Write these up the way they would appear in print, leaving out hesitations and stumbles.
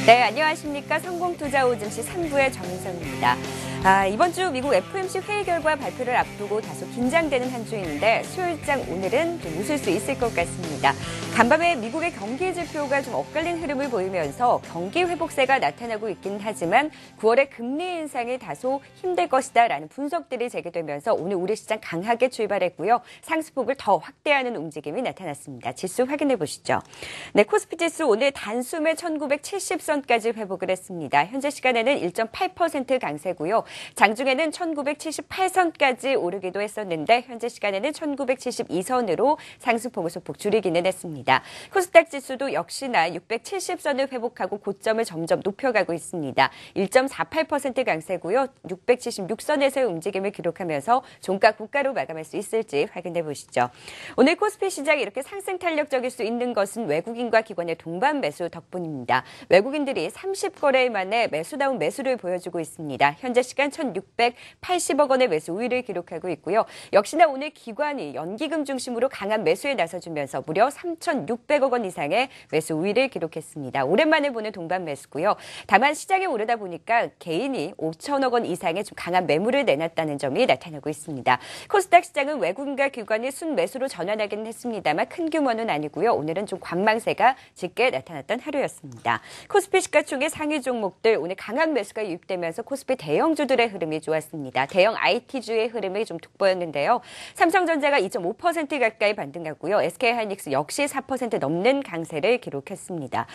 네, 안녕하십니까. 성공투자후 증시 3부의 정은성입니다. 이번 주 미국 FOMC 회의 결과 발표를 앞두고 다소 긴장되는 한 주인데 수요일장 오늘은 좀 웃을 수 있을 것 같습니다. 간밤에 미국의 경기 지표가 좀 엇갈린 흐름을 보이면서 경기 회복세가 나타나고 있긴 하지만 9월의 금리 인상이 다소 힘들 것이다라는 분석들이 제기되면서 오늘 우리 시장 강하게 출발했고요. 상승폭을 더 확대하는 움직임이 나타났습니다. 지수 확인해 보시죠. 네, 코스피 지수 오늘 단숨에 1970선까지 회복을 했습니다. 현재 시간에는 1.8% 강세고요. 장중에는 1978선까지 오르기도 했었는데 현재 시간에는 1972선으로 상승폭을 소폭 줄이기는 했습니다. 코스닥 지수도 역시나 670선을 회복하고 고점을 점점 높여가고 있습니다. 1.48% 강세고요. 676선에서의 움직임을 기록하면서 종가 고가로 마감할 수 있을지 확인해 보시죠. 오늘 코스피 시장이 이렇게 상승 탄력적일 수 있는 것은 외국인과 기관의 동반 매수 덕분입니다. 외국인들이 30거래일 만에 매수다운 매수를 보여주고 있습니다. 현재 시간 1,680억 원의 매수 우위를 기록하고 있고요. 역시나 오늘 기관이 연기금 중심으로 강한 매수에 나서주면서 무려 3,600억 원 이상의 매수 우위를 기록했습니다. 오랜만에 보는 동반 매수고요. 다만 시장에 오르다 보니까 개인이 5천억 원 이상의 좀 강한 매물을 내놨다는 점이 나타나고 있습니다. 코스닥 시장은 외국인과 기관이 순매수로 전환하기는 했습니다만 큰 규모는 아니고요. 오늘은 좀 관망세가 짙게 나타났던 하루였습니다. 코스피 시가총액 상위 종목들 오늘 강한 매수가 유입되면서 코스피 대형주들의 흐름이 좋았습니다. 대형 IT주의 흐름이 좀 돋보였는데요. 삼성전자가 2.5% 가까이 반등했고요. SK하이닉스 역시 4% 넘는 강세를 기록했습니다.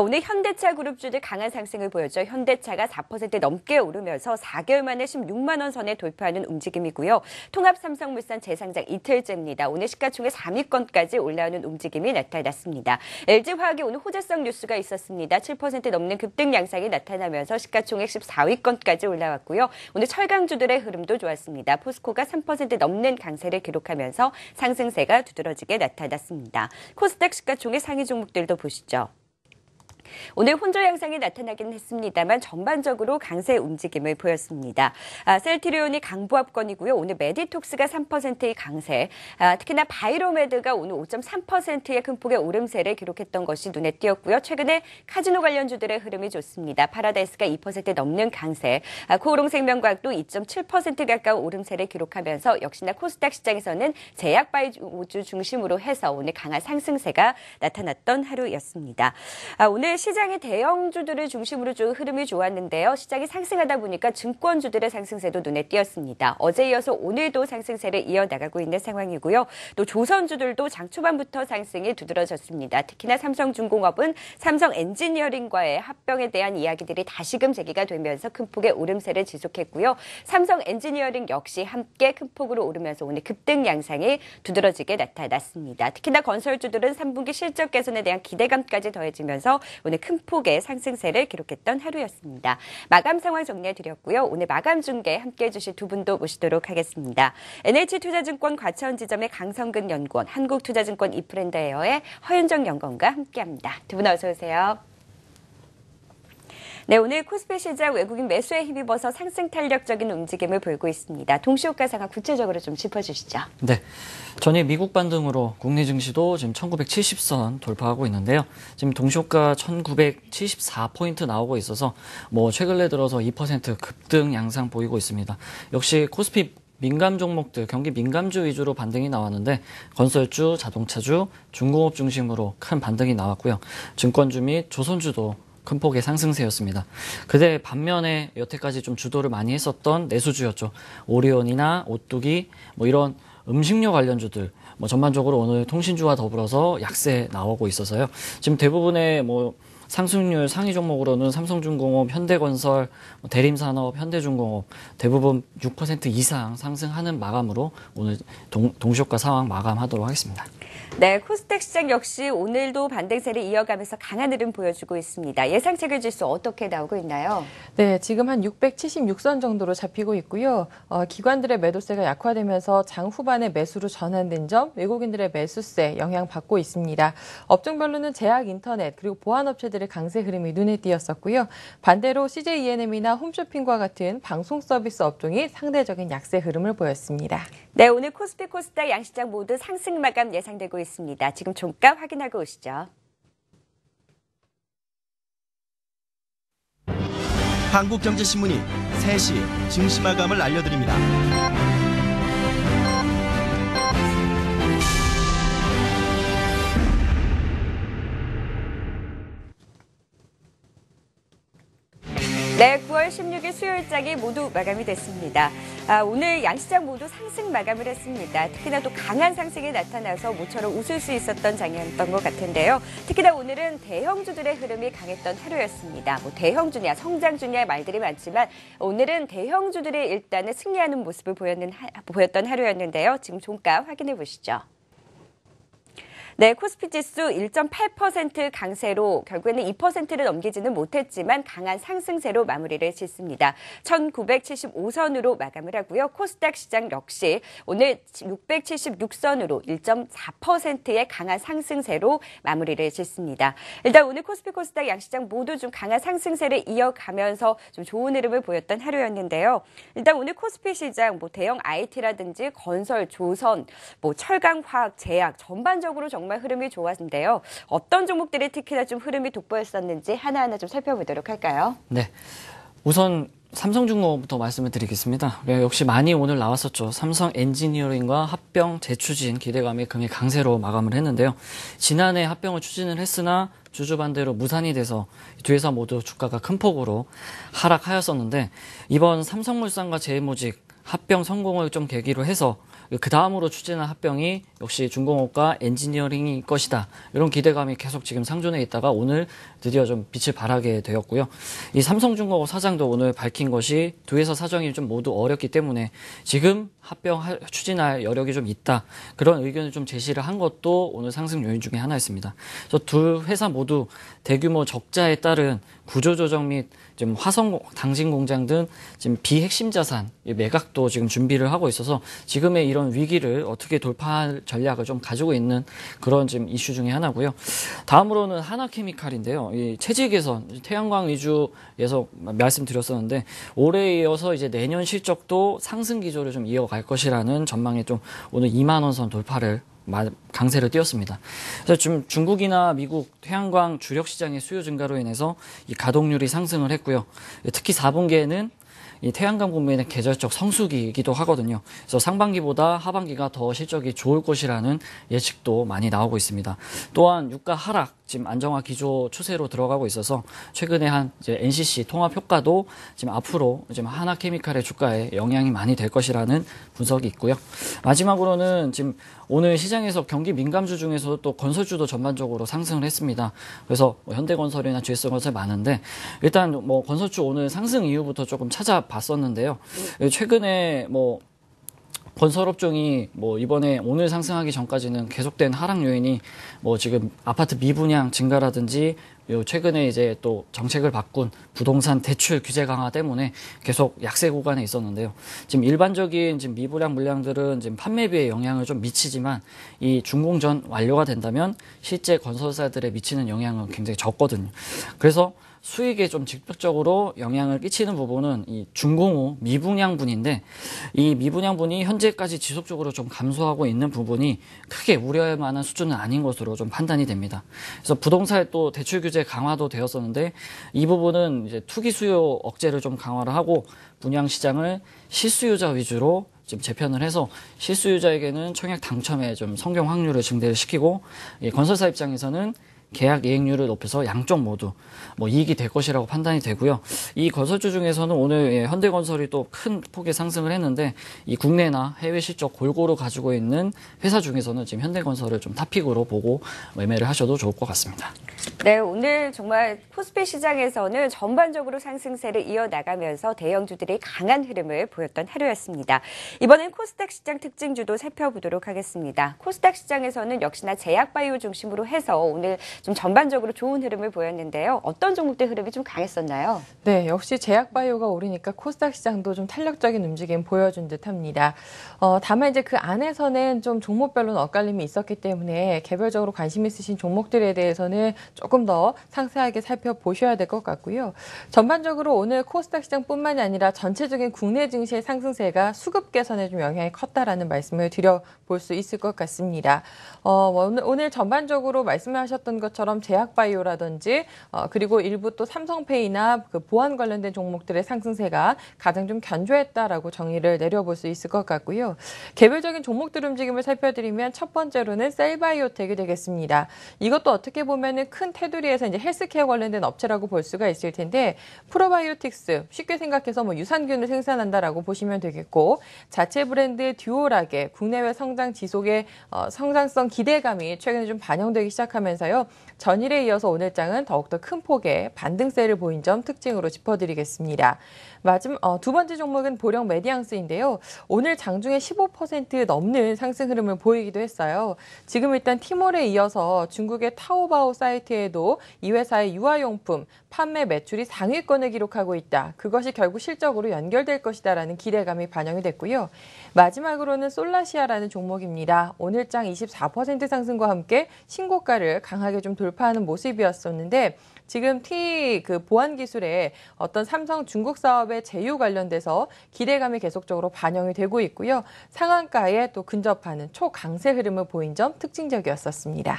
오늘 현대차 그룹주들 강한 상승을 보였죠. 현대차가 4% 넘게 오르면서 4개월 만에 16만 원 선에 돌파하는 움직임이고요. 통합삼성물산 재상장 이틀째입니다. 오늘 시가총액 3위권까지 올라오는 움직임이 나타났습니다. LG화학이 오늘 호재성 뉴스가 있었습니다. 7% 넘는 급등 양상이 나타나면서 시가총액 14위권까지 올라왔고요. 오늘 철강주들의 흐름도 좋았습니다. 포스코가 3% 넘는 강세를 기록하면서 상승세가 두드러지게 나타났습니다. 코스닥 시가총액 상위 종목들도 보시죠. 오늘 혼조 양상이 나타나긴 했습니다만 전반적으로 강세 움직임을 보였습니다. 셀트리온이 강보합권이고요. 오늘 메디톡스가 3%의 강세, 특히나 바이로메드가 오늘 5.3%의 큰 폭의 오름세를 기록했던 것이 눈에 띄었고요. 최근에 카지노 관련주들의 흐름이 좋습니다. 파라다이스가 2% 넘는 강세, 코오롱생명과학도 2.7% 가까운 오름세를 기록하면서 역시나 코스닥 시장에서는 제약바이오주 중심으로 해서 오늘 강한 상승세가 나타났던 하루였습니다. 오늘 시장의 대형주들을 중심으로 좀 흐름이 좋았는데요. 시장이 상승하다 보니까 증권주들의 상승세도 눈에 띄었습니다. 어제 이어서 오늘도 상승세를 이어나가고 있는 상황이고요. 또 조선주들도 장 초반부터 상승이 두드러졌습니다. 특히나 삼성중공업은 삼성엔지니어링과의 합병에 대한 이야기들이 다시금 제기가 되면서 큰 폭의 오름세를 지속했고요. 삼성엔지니어링 역시 함께 큰 폭으로 오르면서 오늘 급등 양상이 두드러지게 나타났습니다. 특히나 건설주들은 3분기 실적 개선에 대한 기대감까지 더해지면서 오늘 큰 폭의 상승세를 기록했던 하루였습니다. 마감 상황 정리해드렸고요. 오늘 마감 중계 함께해 주실 두 분도 모시도록 하겠습니다. NH투자증권 과천지점의 강성근 연구원, 한국투자증권 이프렌드에어의 허윤정 연구원과 함께합니다. 두 분 어서 오세요. 네, 오늘 코스피 시장 외국인 매수에 힘입어서 상승 탄력적인 움직임을 보이고 있습니다. 동시효과 상황 구체적으로 좀 짚어주시죠. 네, 전일 미국 반등으로 국내 증시도 지금 1970선 돌파하고 있는데요. 지금 동시효과 1974포인트 나오고 있어서 최근에 들어서 2% 급등 양상 보이고 있습니다. 역시 코스피 민감 종목들, 경기 민감주 위주로 반등이 나왔는데 건설주, 자동차주, 중공업 중심으로 큰 반등이 나왔고요. 증권주 및 조선주도 큰 폭의 상승세였습니다. 그때 반면에 여태까지 좀 주도를 많이 했었던 내수주였죠. 오리온이나 오뚜기 이런 음식료 관련주들 전반적으로 오늘 통신주와 더불어서 약세 나오고 있어서요. 지금 대부분의 상승률 상위 종목으로는 삼성중공업, 현대건설, 대림산업, 현대중공업 대부분 6% 이상 상승하는 마감으로 오늘 동시효과 상황 마감하도록 하겠습니다. 네, 코스닥 시장 역시 오늘도 반등세를 이어가면서 강한 흐름 보여주고 있습니다. 예상체결 지수 어떻게 나오고 있나요? 네, 지금 한 676선 정도로 잡히고 있고요. 기관들의 매도세가 약화되면서 장 후반에 매수로 전환된 점, 외국인들의 매수세 영향받고 있습니다. 업종별로는 제약, 인터넷, 그리고 보안업체들의 강세 흐름이 눈에 띄었었고요. 반대로 CJ ENM이나 홈쇼핑과 같은 방송 서비스 업종이 상대적인 약세 흐름을 보였습니다. 네, 오늘 코스피, 코스닥 양시장 모두 상승 마감 예상되고 있습니다. 지금 종가 확인하고 오시죠. 한국경제신문이 3시 증시 마감을 알려드립니다. 네, 9월 16일 수요일장이 모두 마감이 됐습니다. 오늘 양시장 모두 상승 마감을 했습니다. 특히나 또 강한 상승이 나타나서 모처럼 웃을 수 있었던 장이었던 것 같은데요. 특히나 오늘은 대형주들의 흐름이 강했던 하루였습니다. 대형주냐 성장주냐 말들이 많지만 오늘은 대형주들이 일단은 승리하는 모습을 보였던 하루였는데요. 지금 종가 확인해 보시죠. 네, 코스피 지수 1.8% 강세로 결국에는 2%를 넘기지는 못했지만 강한 상승세로 마무리를 짓습니다. 1975선으로 마감을 하고요. 코스닥 시장 역시 오늘 676선으로 1.4%의 강한 상승세로 마무리를 짓습니다. 일단 오늘 코스피 코스닥 양시장 모두 좀 강한 상승세를 이어가면서 좀 좋은 흐름을 보였던 하루였는데요. 일단 오늘 코스피 시장 대형 IT라든지 건설, 조선, 철강, 화학, 제약 전반적으로 정말 흐름이 좋았는데요. 어떤 종목들이 특히나 좀 흐름이 돋보였었는지 하나하나 좀 살펴보도록 할까요? 네. 우선 삼성중공업부터 말씀을 드리겠습니다. 역시 많이 오늘 나왔었죠. 삼성 엔지니어링과 합병 재추진 기대감이 굉장히 강세로 마감을 했는데요. 지난해 합병을 추진을 했으나 주주반대로 무산이 돼서 두 회사 모두 주가가 큰 폭으로 하락하였었는데 이번 삼성물산과 제일모직 합병 성공을 좀 계기로 해서 그 다음으로 추진한 합병이 역시 중공업과 엔지니어링일 것이다. 이런 기대감이 계속 지금 상존해 있다가 오늘 드디어 좀 빛을 발하게 되었고요. 이 삼성중공업 사장도 오늘 밝힌 것이 두 회사 사정이 좀 모두 어렵기 때문에 지금 합병 추진할 여력이 좀 있다. 그런 의견을 좀 제시를 한 것도 오늘 상승 요인 중에 하나였습니다. 그래서 두 회사 모두 대규모 적자에 따른 구조조정 및 지금 화성 당진 공장 등 지금 비핵심 자산 매각도 지금 준비를 하고 있어서 지금의 이런 위기를 어떻게 돌파할 전략을 좀 가지고 있는 그런 지금 이슈 중에 하나고요. 다음으로는 하나케미칼인데요. 이 체질 개선, 태양광 위주에서 말씀드렸었는데 올해에 이어서 이제 내년 실적도 상승 기조를 좀 이어갈 것이라는 전망에 좀 오늘 2만 원 선 돌파를 강세를 띄웠습니다. 그래서 지금 중국이나 미국 태양광 주력 시장의 수요 증가로 인해서 이 가동률이 상승을 했고요. 특히 4분기에는 이 태양광 부문의 계절적 성수기이기도 하거든요. 그래서 상반기보다 하반기가 더 실적이 좋을 것이라는 예측도 많이 나오고 있습니다. 또한 유가 하락, 지금 안정화 기조 추세로 들어가고 있어서 최근에 한 이제 NCC 통합 효과도 지금 앞으로 지금 하나케미칼의 주가에 영향이 많이 될 것이라는 분석이 있고요. 마지막으로는 지금 오늘 시장에서 경기 민감주 중에서도 또 건설주도 전반적으로 상승을 했습니다. 그래서 현대건설이나 GS건설 많은데 일단 건설주 오늘 상승 이후부터 조금 찾아봤었는데요. 최근에 건설업종이 이번에 오늘 상승하기 전까지는 계속된 하락 요인이 지금 아파트 미분양 증가라든지 최근에 이제 또 정책을 바꾼 부동산 대출 규제 강화 때문에 계속 약세 구간에 있었는데요. 지금 일반적인 지금 미분양 물량들은 지금 판매비에 영향을 좀 미치지만 이 준공전 완료가 된다면 실제 건설사들에 미치는 영향은 굉장히 적거든요. 그래서 수익에 좀 직접적으로 영향을 끼치는 부분은 이 준공후 미분양분인데 이 미분양분이 현재까지 지속적으로 좀 감소하고 있는 부분이 크게 우려할 만한 수준은 아닌 것으로 좀 판단이 됩니다. 그래서 부동산에 또 대출 규제 강화도 되었었는데 이 부분은 이제 투기 수요 억제를 좀 강화를 하고 분양 시장을 실수요자 위주로 지금 재편을 해서 실수요자에게는 청약 당첨에 좀 성공 확률을 증대를 시키고 건설사 입장에서는 계약 이행률을 높여서 양쪽 모두 이익이 될 것이라고 판단이 되고요. 이 건설주 중에서는 오늘 현대건설이 또 큰 폭의 상승을 했는데 이 국내나 해외 실적 골고루 가지고 있는 회사 중에서는 지금 현대건설을 좀 탑픽으로 보고 매매를 하셔도 좋을 것 같습니다. 네, 오늘 정말 코스피 시장에서는 전반적으로 상승세를 이어나가면서 대형주들이 강한 흐름을 보였던 하루였습니다. 이번엔 코스닥 시장 특징주도 살펴보도록 하겠습니다. 코스닥 시장에서는 역시나 제약바이오 중심으로 해서 오늘 좀 전반적으로 좋은 흐름을 보였는데요. 어떤 종목들 흐름이 좀 강했었나요? 네, 역시 제약바이오가 오르니까 코스닥 시장도 좀 탄력적인 움직임 보여준 듯합니다. 다만 이제 그 안에서는 좀 종목별로는 엇갈림이 있었기 때문에 개별적으로 관심 있으신 종목들에 대해서는 조금 더 상세하게 살펴보셔야 될 것 같고요. 전반적으로 오늘 코스닥 시장뿐만이 아니라 전체적인 국내 증시의 상승세가 수급 개선에 좀 영향이 컸다라는 말씀을 드려볼 수 있을 것 같습니다. 오늘 전반적으로 말씀하셨던 것처럼 제약바이오라든지 그리고 일부 또 삼성페이나 그 보안 관련된 종목들의 상승세가 가장 좀 견조했다라고 정의를 내려볼 수 있을 것 같고요. 개별적인 종목들 움직임을 살펴드리면 첫 번째로는 셀바이오텍이 되겠습니다. 이것도 어떻게 보면은 큰 테두리에서 이제 헬스케어 관련된 업체라고 볼 수가 있을 텐데 프로바이오틱스 쉽게 생각해서 뭐 유산균을 생산한다라고 보시면 되겠고 자체 브랜드 듀오락의 국내외 성장 지속의 성장성 기대감이 최근에 좀 반영되기 시작하면서요. 전일에 이어서 오늘 장은 더욱더 큰 폭의 반등세를 보인 점 특징으로 짚어드리겠습니다. 두 번째 종목은 보령 메디앙스인데요. 오늘 장중에 15% 넘는 상승 흐름을 보이기도 했어요. 지금 일단 티몰에 이어서 중국의 타오바오 사이트에도 이 회사의 유아용품 판매 매출이 상위권을 기록하고 있다. 그것이 결국 실적으로 연결될 것이다라는 기대감이 반영이 됐고요. 마지막으로는 솔라시아라는 종목입니다. 오늘 장 24% 상승과 함께 신고가를 강하게 좀 돌파하는 모습이었었는데 지금 그 보안 기술의 어떤 삼성 중국 사업의 제휴 관련돼서 기대감이 계속적으로 반영이 되고 있고요. 상한가에 또 근접하는 초강세 흐름을 보인 점 특징적이었었습니다.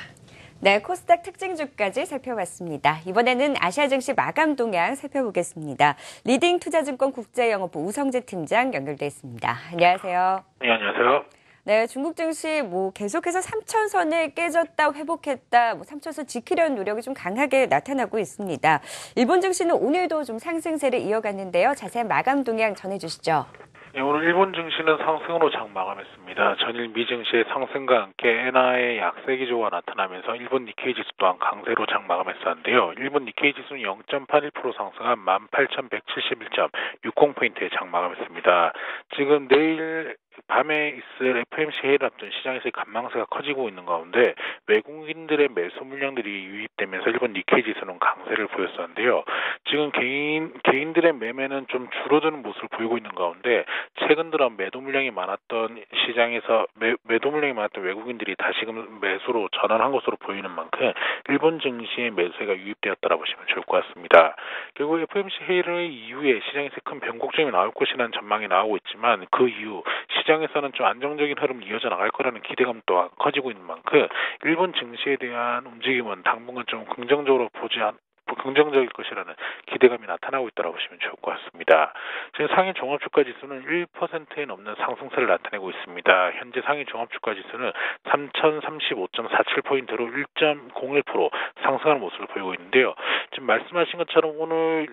네, 코스닥 특징주까지 살펴봤습니다. 이번에는 아시아 증시 마감 동향 살펴보겠습니다. 리딩 투자증권 국제영업부 우성재 팀장 연결돼 있습니다. 안녕하세요. 네, 안녕하세요. 네, 중국 증시 계속해서 3천선을 깨졌다, 회복했다, 3천선 지키려는 노력이 좀 강하게 나타나고 있습니다. 일본 증시는 오늘도 좀 상승세를 이어갔는데요. 자세한 마감 동향 전해주시죠. 네, 오늘 일본 증시는 상승으로 장 마감했습니다. 전일 미 증시의 상승과 함께 엔화의 약세 기조가 나타나면서 일본 니케이 지수 또한 강세로 장 마감했었는데요. 일본 니케이 지수는 0.81% 상승한 18,171.60포인트에 장 마감했습니다. 지금 내일 밤에 있을 FOMC 회의를 앞둔 시장에서의 관망세가 커지고 있는 가운데 외국인들의 매수 물량들이 유입되면서 일본 니케이 지수는 강세를 보였었는데요. 지금 개인들의 매매는 좀 줄어드는 모습을 보이고 있는 가운데 최근 들어 매도 물량이 많았던 시장에서 매도 물량이 많았던 외국인들이 다시금 매수로 전환한 것으로 보이는 만큼 일본 증시의 매수세가 유입되었다고 보시면 좋을 것 같습니다. 결국 FOMC 회의를 이후에 시장에서 큰 변곡점이 나올 것이라는 전망이 나오고 있지만 그 이후 시장에서는 좀 안정적인 흐름이 이어져 나갈 거라는 기대감 또한 커지고 있는 만큼 일본 증시에 대한 움직임은 당분간 좀 긍정적일 것이라는 기대감이 나타나고 있다고 보시면 좋을 것 같습니다. 지금 상해 종합주가 지수는 1%에 넘는 상승세를 나타내고 있습니다. 현재 상해 종합주가 지수는 3,035.47포인트로 1.01% 상승하는 모습을 보이고 있는데요. 지금 말씀하신 것처럼 오늘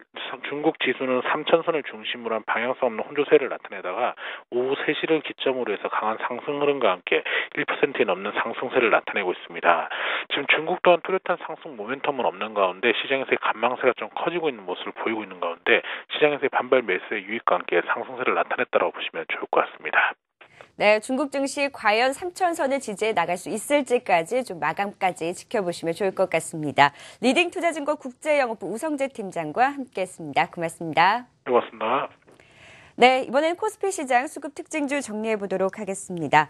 중국 지수는 3천선을 중심으로 한 방향성 없는 혼조세를 나타내다가 오후 3시를 기점으로 해서 강한 상승 흐름과 함께 1%에 넘는 상승세를 나타내고 있습니다. 지금 중국 또한 뚜렷한 상승 모멘텀은 없는 가운데 시장에서의 관망세가 좀 커지고 있는 모습을 보이고 있는 가운데 시장에서의 반발 매수의 유입과 함께 상승세를 나타냈다고 보시면 좋을 것 같습니다. 네, 중국 증시 과연 3천선을 지지해 나갈 수 있을지까지 좀 마감까지 지켜보시면 좋을 것 같습니다. 리딩 투자증권 국제영업부 우성재 팀장과 함께했습니다. 고맙습니다. 고맙습니다. 네, 이번엔 코스피 시장 수급 특징주 정리해 보도록 하겠습니다.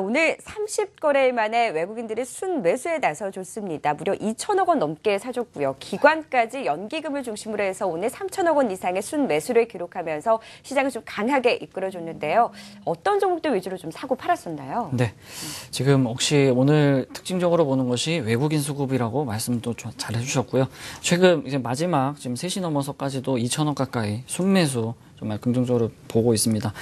오늘 30거래일 만에 외국인들이 순매수에 나서줬습니다. 무려 2천억 원 넘게 사줬고요. 기관까지 연기금을 중심으로 해서 오늘 3천억 원 이상의 순매수를 기록하면서 시장을 좀 강하게 이끌어줬는데요. 어떤 종목들 위주로 좀 사고 팔았었나요? 네, 지금 혹시 오늘 특징적으로 보는 것이 외국인 수급이라고 말씀도 잘 해주셨고요. 최근 이제 마지막 지금 3시 넘어서까지도 2천억 가까이 순매수 정말 긍정적으로 보고 있습니다.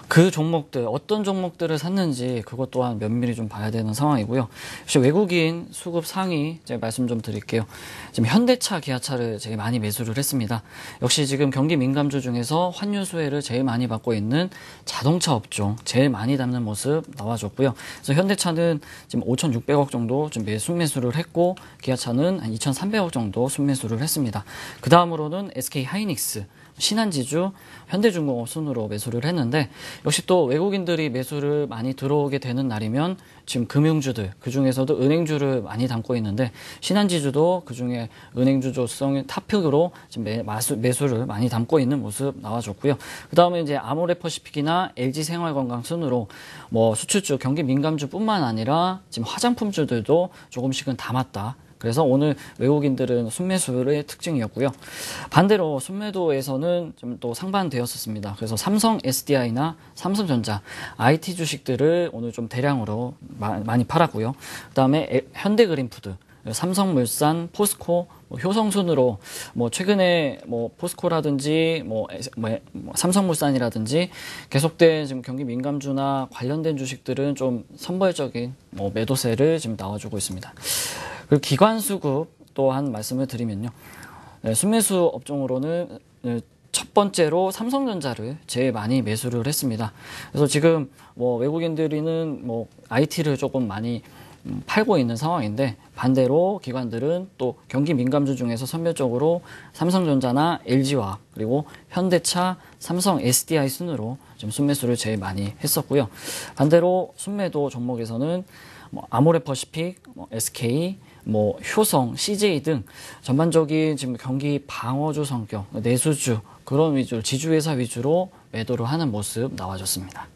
그 종목들, 어떤 종목들을 샀는지 그것 또한 면밀히 좀 봐야 되는 상황이고요. 역시 외국인 수급 상위 제가 말씀 좀 드릴게요. 지금 현대차, 기아차를 제일 많이 매수를 했습니다. 역시 지금 경기 민감주 중에서 환율 수혜를 제일 많이 받고 있는 자동차 업종 제일 많이 담는 모습 나와줬고요. 그래서 현대차는 지금 5,600억 정도 좀 순매수를 했고 기아차는 한 2,300억 정도 순매수를 했습니다. 그 다음으로는 SK 하이닉스, 신한지주, 현대중공업 순으로 매수를 했는데 역시 또 외국인들이 매수를 많이 들어오게 되는 날이면 지금 금융주들 그중에서도 은행주를 많이 담고 있는데 신한지주도 그중에 은행주조성의 탑픽으로 지금 매수를 많이 담고 있는 모습 나와줬고요. 그 다음에 이제 아모레퍼시픽이나 LG생활건강 순으로 수출주, 경기 민감주뿐만 아니라 지금 화장품주들도 조금씩은 담았다. 그래서 오늘 외국인들은 순매수의 특징이었고요. 반대로 순매도에서는 좀 또 상반되었었습니다. 그래서 삼성 SDI나 삼성전자, IT 주식들을 오늘 좀 대량으로 많이 팔았고요. 그다음에 현대그린푸드, 삼성물산, 포스코, 효성 순으로 최근에 포스코라든지 삼성물산이라든지 계속된 지금 경기 민감주나 관련된 주식들은 좀 선벌적인 매도세를 지금 나와주고 있습니다. 그리고 기관 수급 또 한 말씀을 드리면요. 순매수 업종으로는 첫 번째로 삼성전자를 제일 많이 매수를 했습니다. 그래서 지금 외국인들은 IT를 조금 많이 팔고 있는 상황인데 반대로 기관들은 또 경기 민감주 중에서 선별적으로 삼성전자나 LG화학 그리고 현대차, 삼성 SDI 순으로 지금 순매수를 제일 많이 했었고요. 반대로 순매도 종목에서는 아모레퍼시픽, SK, 효성, CJ 등 전반적인 지금 경기 방어주 성격, 내수주 그런 위주, 지주회사 위주로 매도를 하는 모습 나와줬습니다.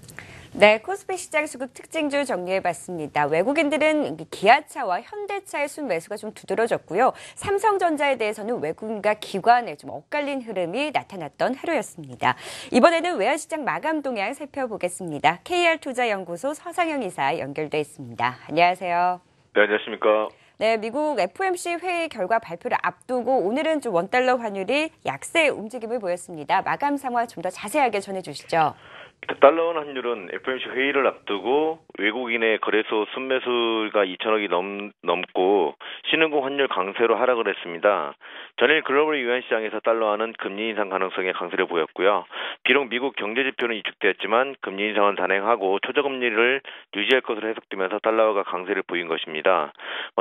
네, 코스피 시장 수급 특징주 정리해봤습니다. 외국인들은 기아차와 현대차의 순매수가 좀 두드러졌고요. 삼성전자에 대해서는 외국인과 기관의 좀 엇갈린 흐름이 나타났던 하루였습니다. 이번에는 외환시장 마감 동향 살펴보겠습니다. KR투자연구소 서상영 이사 연결돼 있습니다. 안녕하세요. 네, 안녕하십니까. 네, 미국 FOMC 회의 결과 발표를 앞두고 오늘은 좀 원달러 환율이 약세 움직임을 보였습니다. 마감 상황 좀 더 자세하게 전해주시죠. 달러 원 환율은 FOMC 회의를 앞두고 외국인의 거래소 순매수가 2천억이 넘고 신흥국 환율 강세로 하락을 했습니다. 전일 글로벌 유한시장에서 달러화는 금리 인상 가능성에 강세를 보였고요. 비록 미국 경제지표는 위축되었지만 금리 인상은 단행하고 초저금리를 유지할 것으로 해석되면서 달러화가 강세를 보인 것입니다.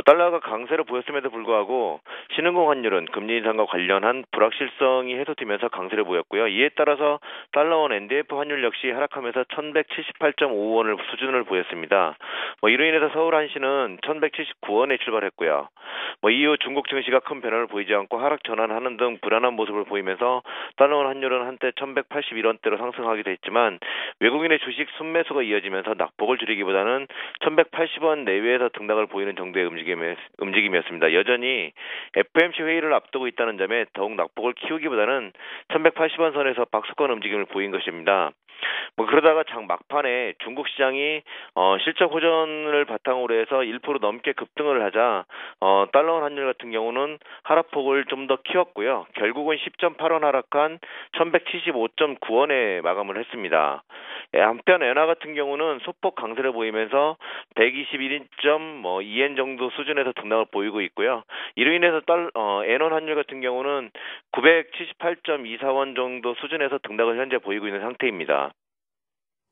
달러화가 강세를 보였음에도 불구하고 신흥국 환율은 금리 인상과 관련한 불확실성이 해소되면서 강세를 보였고요. 이에 따라서 달러원 NDF 환율 역시 하락하면서 1178.5원을 수준을 보였습니다. 이로 인해서 서울 한시는 1179원에 출발했고요. 이후 중국 증시가 큰 변화를 보이지 않고 하락 전환하는 등 불안한 모습을 보이면서 달러원 환율은 한때 1181원대로 상승하기도 했지만 외국인의 주식 순매수가 이어지면서 낙폭을 줄이기보다는 1180원 내외에서 등락을 보이는 정도의 움직임이었습니다. 여전히 FOMC 회의를 앞두고 있다는 점에 더욱 낙폭을 키우기보다는 1180원 선에서 박스권 움직임을 보인 것입니다. 그러다가 장 막판에 중국 시장이 실적 호전을 바탕으로 해서 1% 넘게 급등을 하자 달러원 환율 같은 경우는 하락폭을 좀 더 키웠고요. 결국은 10.8원 하락한 1175.9원에 마감을 했습니다. 한편 엔화 같은 경우는 소폭 강세를 보이면서 121.2엔 정도 수준에서 등락을 보이고 있고요. 이로 인해서 엔원 환율 같은 경우는 978.24원 정도 수준에서 등락을 현재 보이고 있는 상태입니다.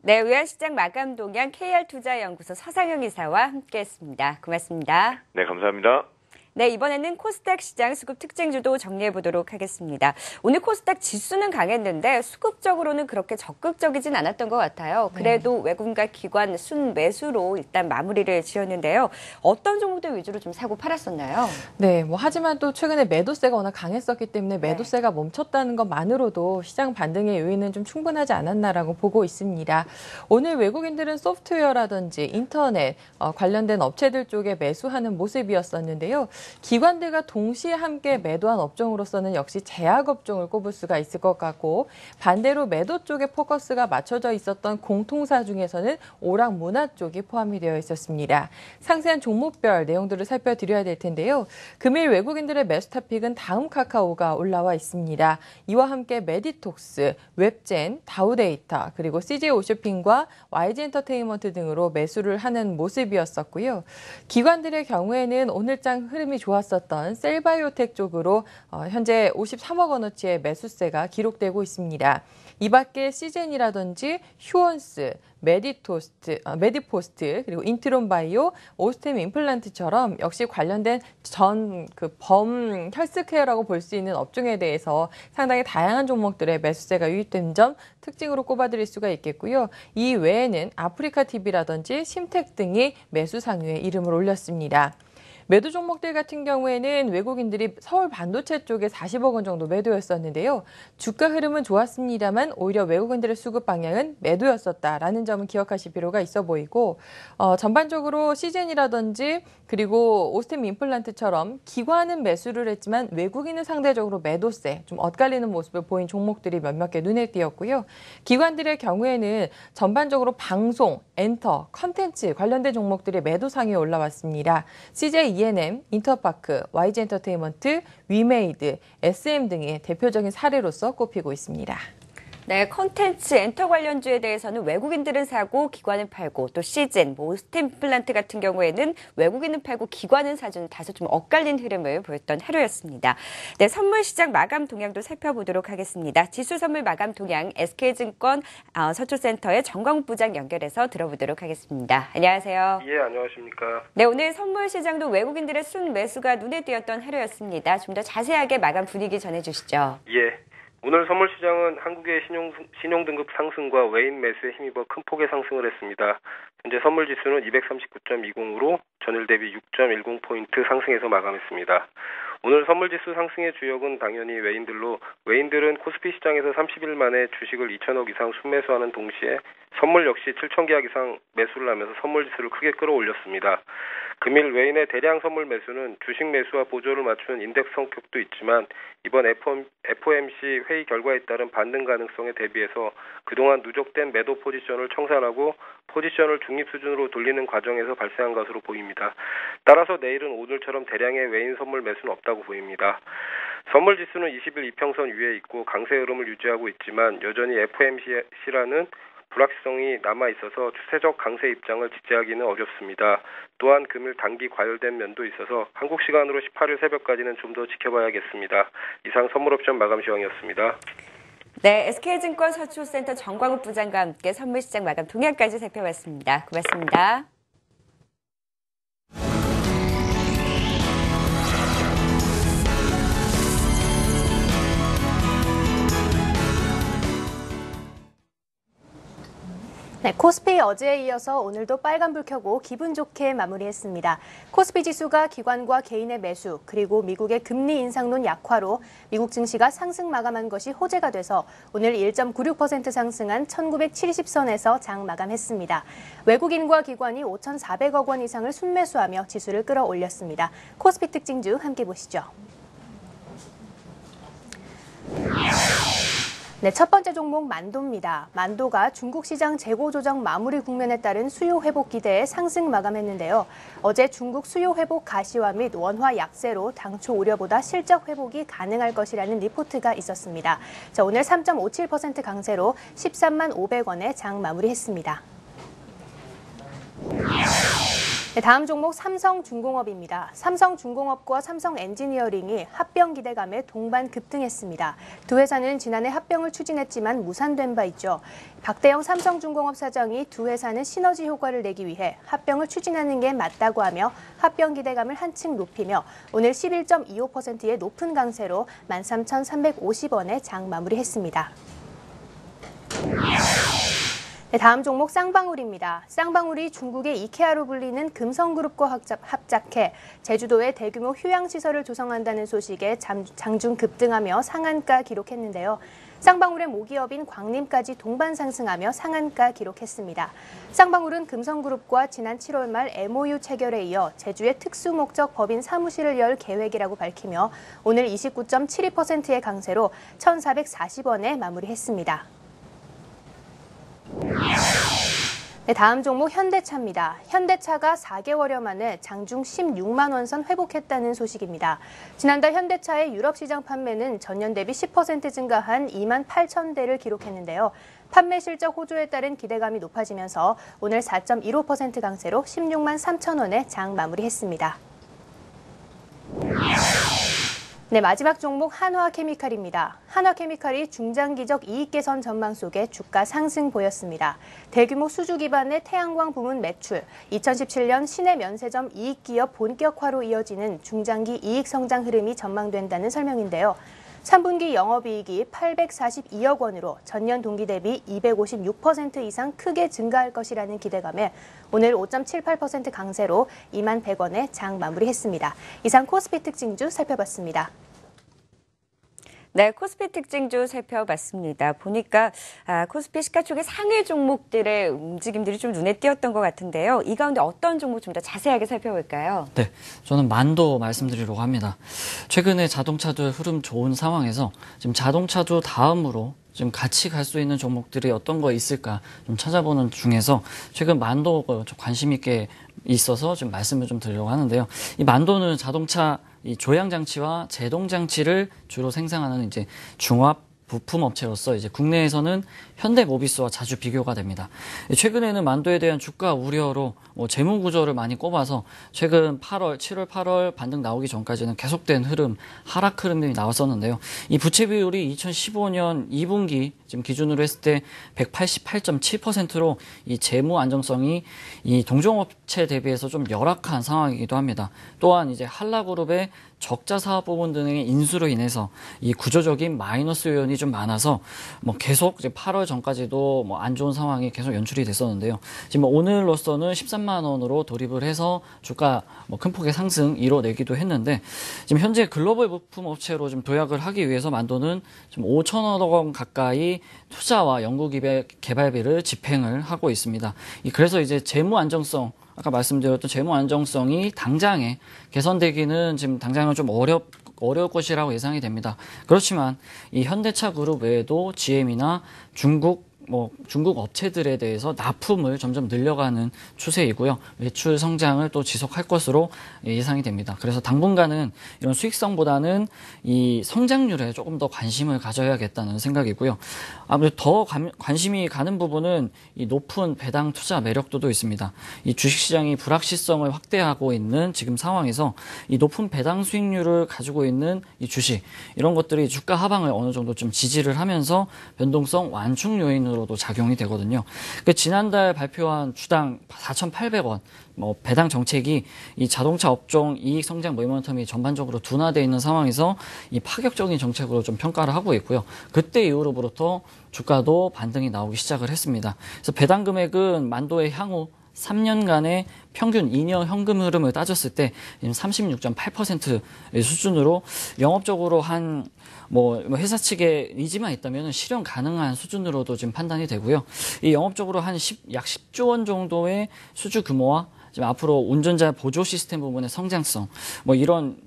네, 외환시장 마감 동향 KR투자연구소 서상영 이사와 함께했습니다. 고맙습니다. 네, 감사합니다. 네, 이번에는 코스닥 시장 수급 특징주도 정리해보도록 하겠습니다. 오늘 코스닥 지수는 강했는데 수급적으로는 그렇게 적극적이진 않았던 것 같아요. 그래도 외국인과 기관 순매수로 일단 마무리를 지었는데요. 어떤 종목들 위주로 좀 사고 팔았었나요? 네, 하지만 또 최근에 매도세가 워낙 강했었기 때문에 매도세가 멈췄다는 것만으로도 시장 반등의 요인은 좀 충분하지 않았나라고 보고 있습니다. 오늘 외국인들은 소프트웨어라든지 인터넷 관련된 업체들 쪽에 매수하는 모습이었었는데요. 기관들과 동시에 함께 매도한 업종으로서는 역시 제약업종을 꼽을 수가 있을 것 같고 반대로 매도 쪽에 포커스가 맞춰져 있었던 공통사 중에서는 오락문화 쪽이 포함이 되어 있었습니다. 상세한 종목별 내용들을 살펴드려야 될 텐데요. 금일 외국인들의 매수 탑픽은 다음 카카오가 올라와 있습니다. 이와 함께 메디톡스, 웹젠, 다우데이터, 그리고 CJ오쇼핑과 YG엔터테인먼트 등으로 매수를 하는 모습이었었고요. 기관들의 경우에는 오늘장 흐름이 좋았었던 셀바이오텍 쪽으로 현재 53억 원어치의 매수세가 기록되고 있습니다. 이 밖에 시젠이라든지 휴원스, 메디포스트, 그리고 인트론바이오, 오스템 임플란트처럼 역시 관련된 범 헬스케어라고 볼 수 있는 업종에 대해서 상당히 다양한 종목들의 매수세가 유입된 점 특징으로 꼽아드릴 수가 있겠고요. 이 외에는 아프리카 TV라든지 심텍 등이 매수 상위에 이름을 올렸습니다. 매도 종목들 같은 경우에는 외국인들이 서울 반도체 쪽에 40억 원 정도 매도였었는데요. 주가 흐름은 좋았습니다만 오히려 외국인들의 수급 방향은 매도였었다라는 점을 기억하실 필요가 있어 보이고 전반적으로 시젠이라든지 그리고 오스템 임플란트처럼 기관은 매수를 했지만 외국인은 상대적으로 매도세, 좀 엇갈리는 모습을 보인 종목들이 몇몇 개 눈에 띄었고요. 기관들의 경우에는 전반적으로 방송, 엔터, 컨텐츠 관련된 종목들이 매도 상위에 올라왔습니다. CJ E&M, 인터파크, YG엔터테인먼트, 위메이드, SM 등이 대표적인 사례로서 꼽히고 있습니다. 네, 컨텐츠, 엔터 관련주에 대해서는 외국인들은 사고 기관은 팔고, 또 시즌, 오스템 임플란트 같은 경우에는 외국인은 팔고 기관은 사주는 다소 좀 엇갈린 흐름을 보였던 하루였습니다. 네, 선물 시장 마감 동향도 살펴보도록 하겠습니다. 지수 선물 마감 동향 SK증권 서초센터의 정광욱 부장 연결해서 들어보도록 하겠습니다. 안녕하세요. 예, 안녕하십니까. 네, 오늘 선물 시장도 외국인들의 순매수가 눈에 띄었던 하루였습니다. 좀 더 자세하게 마감 분위기 전해주시죠. 예. 오늘 선물 시장은 한국의 신용등급 상승과 외인 매수에 힘입어 큰 폭의 상승을 했습니다. 현재 선물 지수는 239.20으로 전일 대비 6.10포인트 상승해서 마감했습니다. 오늘 선물 지수 상승의 주역은 당연히 외인들로, 외인들은 코스피 시장에서 30일 만에 주식을 2천억 이상 순매수하는 동시에 선물 역시 7천 계약 이상 매수를 하면서 선물 지수를 크게 끌어올렸습니다. 금일 외인의 대량 선물 매수는 주식 매수와 보조를 맞추는 인덱스 성격도 있지만 이번 FOMC 회의 결과에 따른 반등 가능성에 대비해서 그동안 누적된 매도 포지션을 청산하고 포지션을 중립 수준으로 돌리는 과정에서 발생한 것으로 보입니다. 따라서 내일은 오늘처럼 대량의 외인 선물 매수는 없다고 보입니다. 선물 지수는 20일 이평선 위에 있고 강세 흐름을 유지하고 있지만 여전히 FOMC라는 불확실성이 남아있어서 추세적 강세 입장을 지지하기는 어렵습니다. 또한 금일 단기 과열된 면도 있어서 한국 시간으로 18일 새벽까지는 좀 더 지켜봐야겠습니다. 이상 선물옵션 마감 시황이었습니다. 네, SK증권 서초센터 정광욱 부장과 함께 선물시장 마감 동향까지 살펴봤습니다. 고맙습니다. 네, 코스피 어제에 이어서 오늘도 빨간불 켜고 기분 좋게 마무리했습니다. 코스피 지수가 기관과 개인의 매수 그리고 미국의 금리 인상론 약화로 미국 증시가 상승 마감한 것이 호재가 돼서 오늘 1.96% 상승한 1970선에서 장 마감했습니다. 외국인과 기관이 5,400억 원 이상을 순매수하며 지수를 끌어올렸습니다. 코스피 특징주 함께 보시죠. 네, 첫 번째 종목 만도입니다. 만도가 중국 시장 재고 조정 마무리 국면에 따른 수요 회복 기대에 상승 마감했는데요. 어제 중국 수요 회복 가시화 및 원화 약세로 당초 우려보다 실적 회복이 가능할 것이라는 리포트가 있었습니다. 자, 오늘 3.57% 강세로 13만 500원에 장 마무리했습니다. 네, 다음 종목 삼성중공업입니다. 삼성중공업과 삼성엔지니어링이 합병 기대감에 동반 급등했습니다. 두 회사는 지난해 합병을 추진했지만 무산된 바 있죠. 박대영 삼성중공업 사장이 두 회사는 시너지 효과를 내기 위해 합병을 추진하는 게 맞다고 하며 합병 기대감을 한층 높이며 오늘 11.25%의 높은 강세로 13,350원에 장 마무리했습니다. 네, 다음 종목 쌍방울입니다. 쌍방울이 중국의 이케아로 불리는 금성그룹과 합작해 제주도에 대규모 휴양시설을 조성한다는 소식에 장중 급등하며 상한가 기록했는데요. 쌍방울의 모기업인 광림까지 동반 상승하며 상한가 기록했습니다. 쌍방울은 금성그룹과 지난 7월 말 MOU 체결에 이어 제주의 특수목적 법인 사무실을 열 계획이라고 밝히며 오늘 29.72%의 강세로 1,440원에 마무리했습니다. 네, 다음 종목 현대차입니다. 현대차가 4개월여 만에 장중 16만 원선 회복했다는 소식입니다. 지난달 현대차의 유럽 시장 판매는 전년 대비 10% 증가한 2만 8천 대를 기록했는데요. 판매 실적 호조에 따른 기대감이 높아지면서 오늘 4.15% 강세로 16만 3천 원에 장 마무리했습니다. 네, 마지막 종목 한화케미칼입니다. 한화케미칼이 중장기적 이익 개선 전망 속에 주가 상승 보였습니다. 대규모 수주 기반의 태양광 부문 매출, 2017년 신의 면세점 이익 기업 본격화로 이어지는 중장기 이익 성장 흐름이 전망된다는 설명인데요. 3분기 영업이익이 842억 원으로 전년 동기 대비 256% 이상 크게 증가할 것이라는 기대감에 오늘 5.78% 강세로 2만 100원에 장 마무리했습니다. 이상 코스피 특징주 살펴봤습니다. 네, 코스피 특징주 살펴봤습니다. 보니까 코스피 시가총액 상위 종목들의 움직임들이 좀 눈에 띄었던 것 같은데요. 이 가운데 어떤 종목 좀 더 자세하게 살펴볼까요? 네, 저는 만도 말씀드리려고 합니다. 최근에 자동차도 흐름 좋은 상황에서 지금 자동차도 다음으로 좀 같이 갈 수 있는 종목들이 어떤 거 있을까 좀 찾아보는 중에서 최근 만도가 좀 관심 있게 있어서 좀 말씀을 좀 드리려고 하는데요. 이 만도는 자동차 이 조향 장치와 제동 장치를 주로 생산하는 이제 중압 부품 업체로서 이제 국내에서는 현대모비스와 자주 비교가 됩니다. 최근에는 만도에 대한 주가 우려로 재무 구조를 많이 꼽아서 최근 7월, 8월 반등 나오기 전까지는 계속된 흐름, 하락 흐름이 나왔었는데요. 이 부채 비율이 2015년 2분기 지금 기준으로 했을 때 188.7%로 이 재무 안정성이 이 동종업체 대비해서 좀 열악한 상황이기도 합니다. 또한 이제 한라그룹의 적자 사업 부분 등의 인수로 인해서 이 구조적인 마이너스 요인이 좀 많아서 계속 이제 8월 전까지도 안 좋은 상황이 계속 연출이 됐었는데요. 지금 오늘로서는 13만 원으로 돌입을 해서 주가 큰 폭의 상승 이뤄내기도 했는데 지금 현재 글로벌 부품 업체로 좀 도약을 하기 위해서 만도는 지금 5천억 원 가까이 투자와 연구 개발비를 집행을 하고 있습니다. 그래서 이제 재무 안정성 아까 말씀드렸던 재무 안정성이 당장에 개선되기는 지금 당장은 좀 어려울 것이라고 예상이 됩니다. 그렇지만 이 현대차 그룹 외에도 GM이나 중국 업체들에 대해서 납품을 점점 늘려가는 추세이고요. 매출 성장을 또 지속할 것으로 예상이 됩니다. 그래서 당분간은 이런 수익성보다는 이 성장률에 조금 더 관심을 가져야겠다는 생각이고요. 아무래도 더 관심이 가는 부분은 이 높은 배당 투자 매력도도 있습니다. 이 주식시장이 불확실성을 확대하고 있는 지금 상황에서 이 높은 배당 수익률을 가지고 있는 이 주식 이런 것들이 주가 하방을 어느 정도 좀 지지를 하면서 변동성 완충 요인으로 도 작용이 되거든요. 지난달 발표한 주당 4,800원 배당 정책이 이 자동차 업종 이익 성장 모멘텀이 전반적으로 둔화되어 있는 상황에서 이 파격적인 정책으로 좀 평가를 하고 있고요. 그때 이후로부터 주가도 반등이 나오기 시작을 했습니다. 그래서 배당 금액은 만도의 향후 3년간의 평균 2년 현금 흐름을 따졌을 때 36.8% 수준으로 영업적으로 한 회사 측에 의지만 있다면 실현 가능한 수준으로도 지금 판단이 되고요. 이 영업적으로 약 10조 원 정도의 수주 규모와 지금 앞으로 운전자 보조 시스템 부분의 성장성, 이런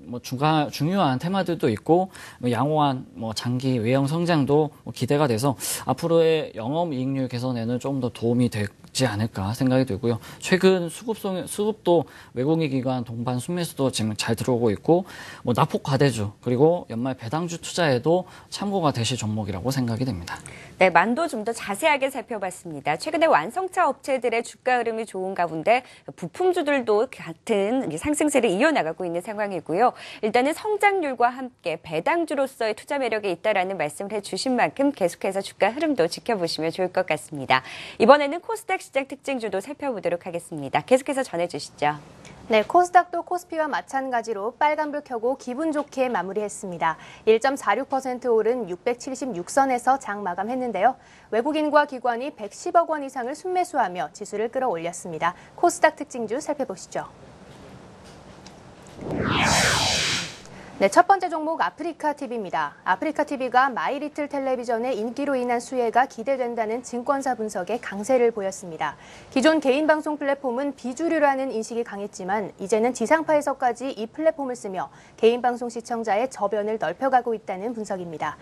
중요한 테마들도 있고, 양호한 장기 외형 성장도 기대가 돼서 앞으로의 영업이익률 개선에는 조금 더 도움이 되지 않을까 생각이 들고요. 최근 수급도 외국인 기관 동반 순매수도 지금 잘 들어오고 있고, 납폭 과대주 그리고 연말 배당주 투자에도 참고가 되실 종목이라고 생각이 됩니다. 네, 만도 좀 더 자세하게 살펴봤습니다. 최근에 완성차 업체들의 주가 흐름이 좋은 가운데 부품주들도 같은 상승세를 이어나가고 있는 상황이고요. 일단은 성장률과 함께 배당주로서의 투자 매력이 있다라는 말씀을 해주신 만큼 계속해서 주가 흐름도 지켜보시면 좋을 것 같습니다. 이번에는 코스닥 시장 특징주도 살펴보도록 하겠습니다. 계속해서 전해주시죠. 네, 코스닥도 코스피와 마찬가지로 빨간불 켜고 기분 좋게 마무리했습니다. 1.46% 오른 676선에서 장 마감했는데요. 외국인과 기관이 110억 원 이상을 순매수하며 지수를 끌어올렸습니다. 코스닥 특징주 살펴보시죠. 네, 첫 번째 종목 아프리카TV입니다. 아프리카TV가 마이리틀 텔레비전의 인기로 인한 수혜가 기대된다는 증권사 분석에 강세를 보였습니다. 기존 개인 방송 플랫폼은 비주류라는 인식이 강했지만 이제는 지상파에서까지 이 플랫폼을 쓰며 개인 방송 시청자의 저변을 넓혀가고 있다는 분석입니다.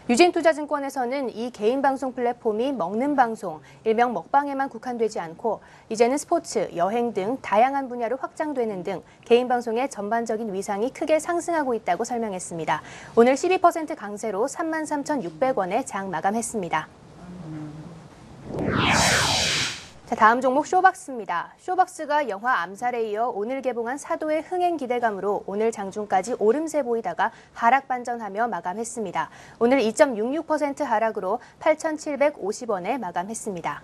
유진투자증권에서는 이 개인 방송 플랫폼이 먹는 방송, 일명 먹방에만 국한되지 않고 이제는 스포츠, 여행 등 다양한 분야로 확장되는 등 개인 방송의 전반적인 위상이 크게 상승하고 있다고 설명했습니다. 오늘 12% 강세로 33,600원에 장 마감했습니다. 자, 다음 종목 쇼박스입니다. 쇼박스가 영화 암살에 이어 오늘 개봉한 사도의 흥행 기대감으로 오늘 장중까지 오름세 보이다가 하락 반전하며 마감했습니다. 오늘 2.66% 하락으로 8,750원에 마감했습니다.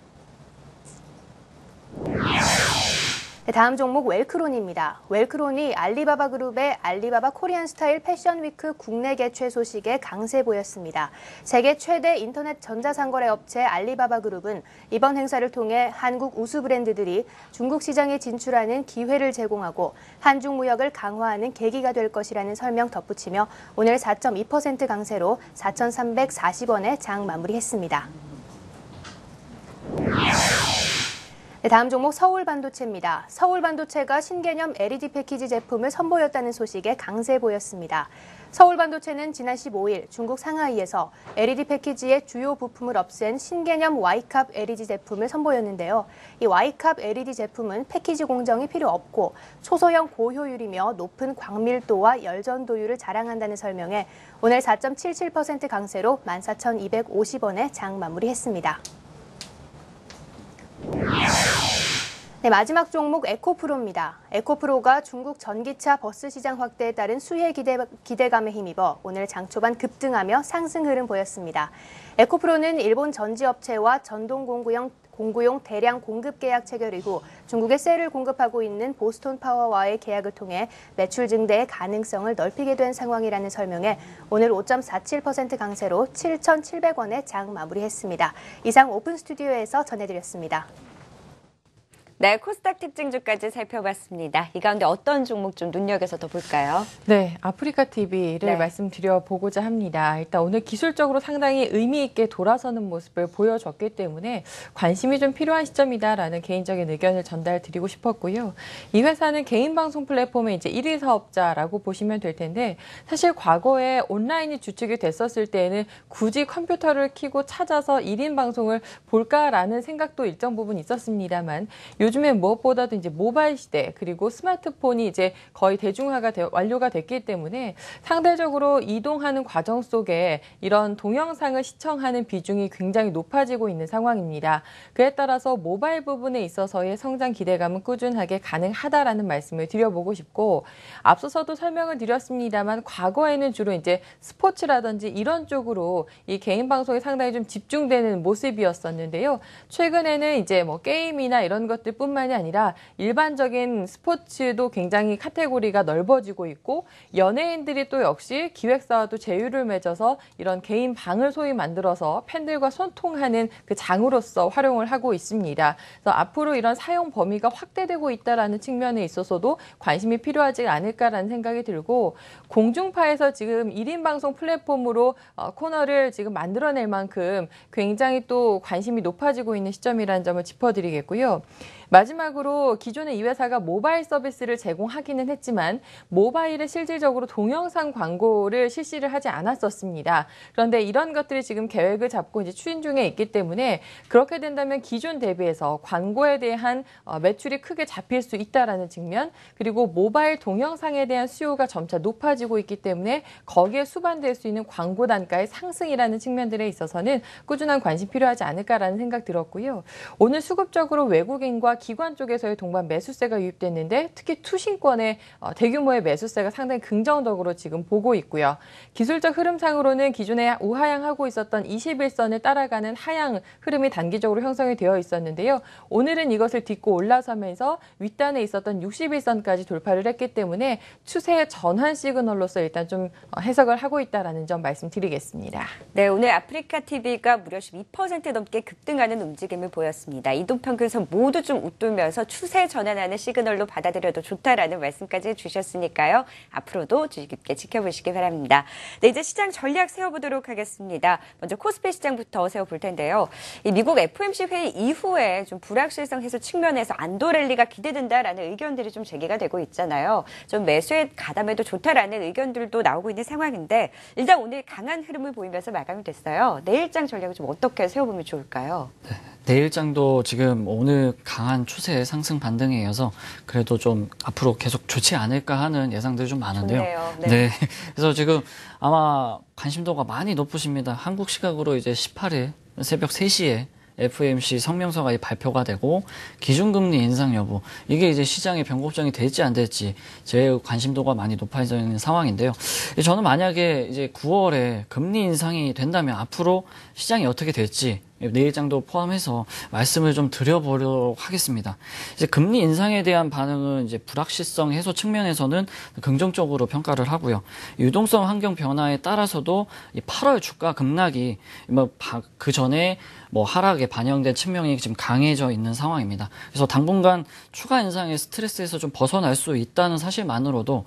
네, 다음 종목 웰크론입니다. 웰크론이 알리바바 그룹의 알리바바 코리안 스타일 패션 위크 국내 개최 소식에 강세 보였습니다. 세계 최대 인터넷 전자상거래 업체 알리바바 그룹은 이번 행사를 통해 한국 우수 브랜드들이 중국 시장에 진출하는 기회를 제공하고 한중 무역을 강화하는 계기가 될 것이라는 설명 덧붙이며 오늘 4.2% 강세로 4,340원에 장 마무리했습니다. 네, 다음 종목 서울반도체입니다. 서울반도체가 신개념 LED 패키지 제품을 선보였다는 소식에 강세 보였습니다. 서울반도체는 지난 15일 중국 상하이에서 LED 패키지의 주요 부품을 없앤 신개념 Y캅 LED 제품을 선보였는데요. 이 Y캅 LED 제품은 패키지 공정이 필요 없고 초소형 고효율이며 높은 광밀도와 열전도율을 자랑한다는 설명에 오늘 4.77% 강세로 14,250원에 장 마무리했습니다. 네, 마지막 종목 에코프로입니다. 에코프로가 중국 전기차 버스 시장 확대에 따른 수혜 기대감에 힘입어 오늘 장 초반 급등하며 상승 흐름 보였습니다. 에코프로는 일본 전지업체와 전동 공구용 대량 공급 계약 체결 이후 중국에 셀을 공급하고 있는 보스톤 파워와의 계약을 통해 매출 증대의 가능성을 넓히게 된 상황이라는 설명에 오늘 5.47% 강세로 7,700원에 장 마무리했습니다. 이상 오픈 스튜디오에서 전해드렸습니다. 네, 코스닥 특징주까지 살펴봤습니다. 이 가운데 어떤 종목 좀 눈여겨서 더 볼까요? 네, 아프리카 TV를 네. 말씀드려 보고자 합니다. 일단 오늘 기술적으로 상당히 의미 있게 돌아서는 모습을 보여줬기 때문에 관심이 좀 필요한 시점이다라는 개인적인 의견을 전달드리고 싶었고요. 이 회사는 개인 방송 플랫폼의 이제 1위 사업자라고 보시면 될 텐데 사실 과거에 온라인이 주축이 됐었을 때에는 굳이 컴퓨터를 켜고 찾아서 1인 방송을 볼까라는 생각도 일정 부분 있었습니다만 요즘엔 무엇보다도 이제 모바일 시대 그리고 스마트폰이 이제 거의 대중화가 완료가 됐기 때문에 상대적으로 이동하는 과정 속에 이런 동영상을 시청하는 비중이 굉장히 높아지고 있는 상황입니다. 그에 따라서 모바일 부분에 있어서의 성장 기대감은 꾸준하게 가능하다라는 말씀을 드려보고 싶고 앞서서도 설명을 드렸습니다만 과거에는 주로 이제 스포츠라든지 이런 쪽으로 이 개인 방송에 상당히 좀 집중되는 모습이었었는데요. 최근에는 이제 뭐 게임이나 이런 것들 뿐만이 아니라 일반적인 스포츠도 굉장히 카테고리가 넓어지고 있고 연예인들이 또 역시 기획사와도 제휴를 맺어서 이런 개인 방을 소위 만들어서 팬들과 소통하는 그 장으로서 활용을 하고 있습니다. 그래서 앞으로 이런 사용 범위가 확대되고 있다라는 측면에 있어서도 관심이 필요하지 않을까라는 생각이 들고 공중파에서 지금 1인 방송 플랫폼으로 코너를 지금 만들어낼 만큼 굉장히 또 관심이 높아지고 있는 시점이라는 점을 짚어드리겠고요. 마지막으로 기존에 이 회사가 모바일 서비스를 제공하기는 했지만 모바일에 실질적으로 동영상 광고를 실시를 하지 않았었습니다. 그런데 이런 것들이 지금 계획을 잡고 이제 추진 중에 있기 때문에 그렇게 된다면 기존 대비해서 광고에 대한 매출이 크게 잡힐 수 있다라는 측면 그리고 모바일 동영상에 대한 수요가 점차 높아지고 있기 때문에 거기에 수반될 수 있는 광고 단가의 상승이라는 측면들에 있어서는 꾸준한 관심 필요하지 않을까라는 생각 들었고요. 오늘 수급적으로 외국인과 기관 쪽에서의 동반 매수세가 유입됐는데 특히 투신권의 대규모의 매수세가 상당히 긍정적으로 지금 보고 있고요. 기술적 흐름상으로는 기존에 우하향하고 있었던 21선을 따라가는 하향 흐름이 단기적으로 형성이 되어 있었는데요. 오늘은 이것을 딛고 올라서면서 윗단에 있었던 61선까지 돌파를 했기 때문에 추세의 전환 시그널로서 일단 좀 해석을 하고 있다는 점 말씀드리겠습니다. 네, 오늘 아프리카 TV가 무려 12% 넘게 급등하는 움직임을 보였습니다. 이동평균선 모두 좀 웃돌면서 추세 전환하는 시그널로 받아들여도 좋다라는 말씀까지 주셨으니까요. 앞으로도 주의 깊게 지켜보시기 바랍니다. 네, 이제 시장 전략 세워보도록 하겠습니다. 먼저 코스피 시장부터 세워볼 텐데요. 이 미국 FOMC 회의 이후에 좀 불확실성 해소 측면에서 안도 랠리가 기대된다라는 의견들이 좀 제기가 되고 있잖아요. 좀 매수에 가담해도 좋다라는 의견들도 나오고 있는 상황인데 일단 오늘 강한 흐름을 보이면서 마감이 됐어요. 내일장 전략을 좀 어떻게 세워보면 좋을까요? 네, 내일장도 지금 오늘 강한 추세의 상승 반등에 이어서 그래도 좀 앞으로 계속 좋지 않을까 하는 예상들이 좀 많은데요. 좋네요. 네. 네. 그래서 지금 아마 관심도가 많이 높으십니다. 한국 시각으로 이제 18일 새벽 3시에 FOMC 성명서가 발표가 되고 기준금리 인상 여부 이게 이제 시장의 변곡점이 될지 안 될지 제일 관심도가 많이 높아져 있는 상황인데요. 저는 만약에 이제 9월에 금리 인상이 된다면 앞으로 시장이 어떻게 될지 내일장도 포함해서 말씀을 좀 드려보도록 하겠습니다. 이제 금리 인상에 대한 반응은 이제 불확실성 해소 측면에서는 긍정적으로 평가를 하고요. 유동성 환경 변화에 따라서도 8월 주가 급락이 그 전에 하락에 반영된 측면이 지금 강해져 있는 상황입니다. 그래서 당분간 추가 인상의 스트레스에서 좀 벗어날 수 있다는 사실만으로도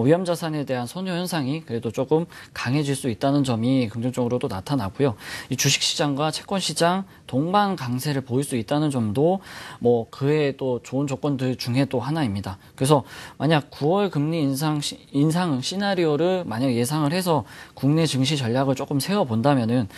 위험 자산에 대한 선호 현상이 그래도 조금 강해질 수 있다는 점이 긍정적으로도 나타나고요. 이 주식 시장과 채권 시장 동반 강세를 보일 수 있다는 점도 뭐 그의 또 좋은 조건들 중에 또 하나입니다. 그래서 만약 9월 금리 인상 시나리오를 만약 예상을 해서 국내 증시 전략을 조금 세워본다면은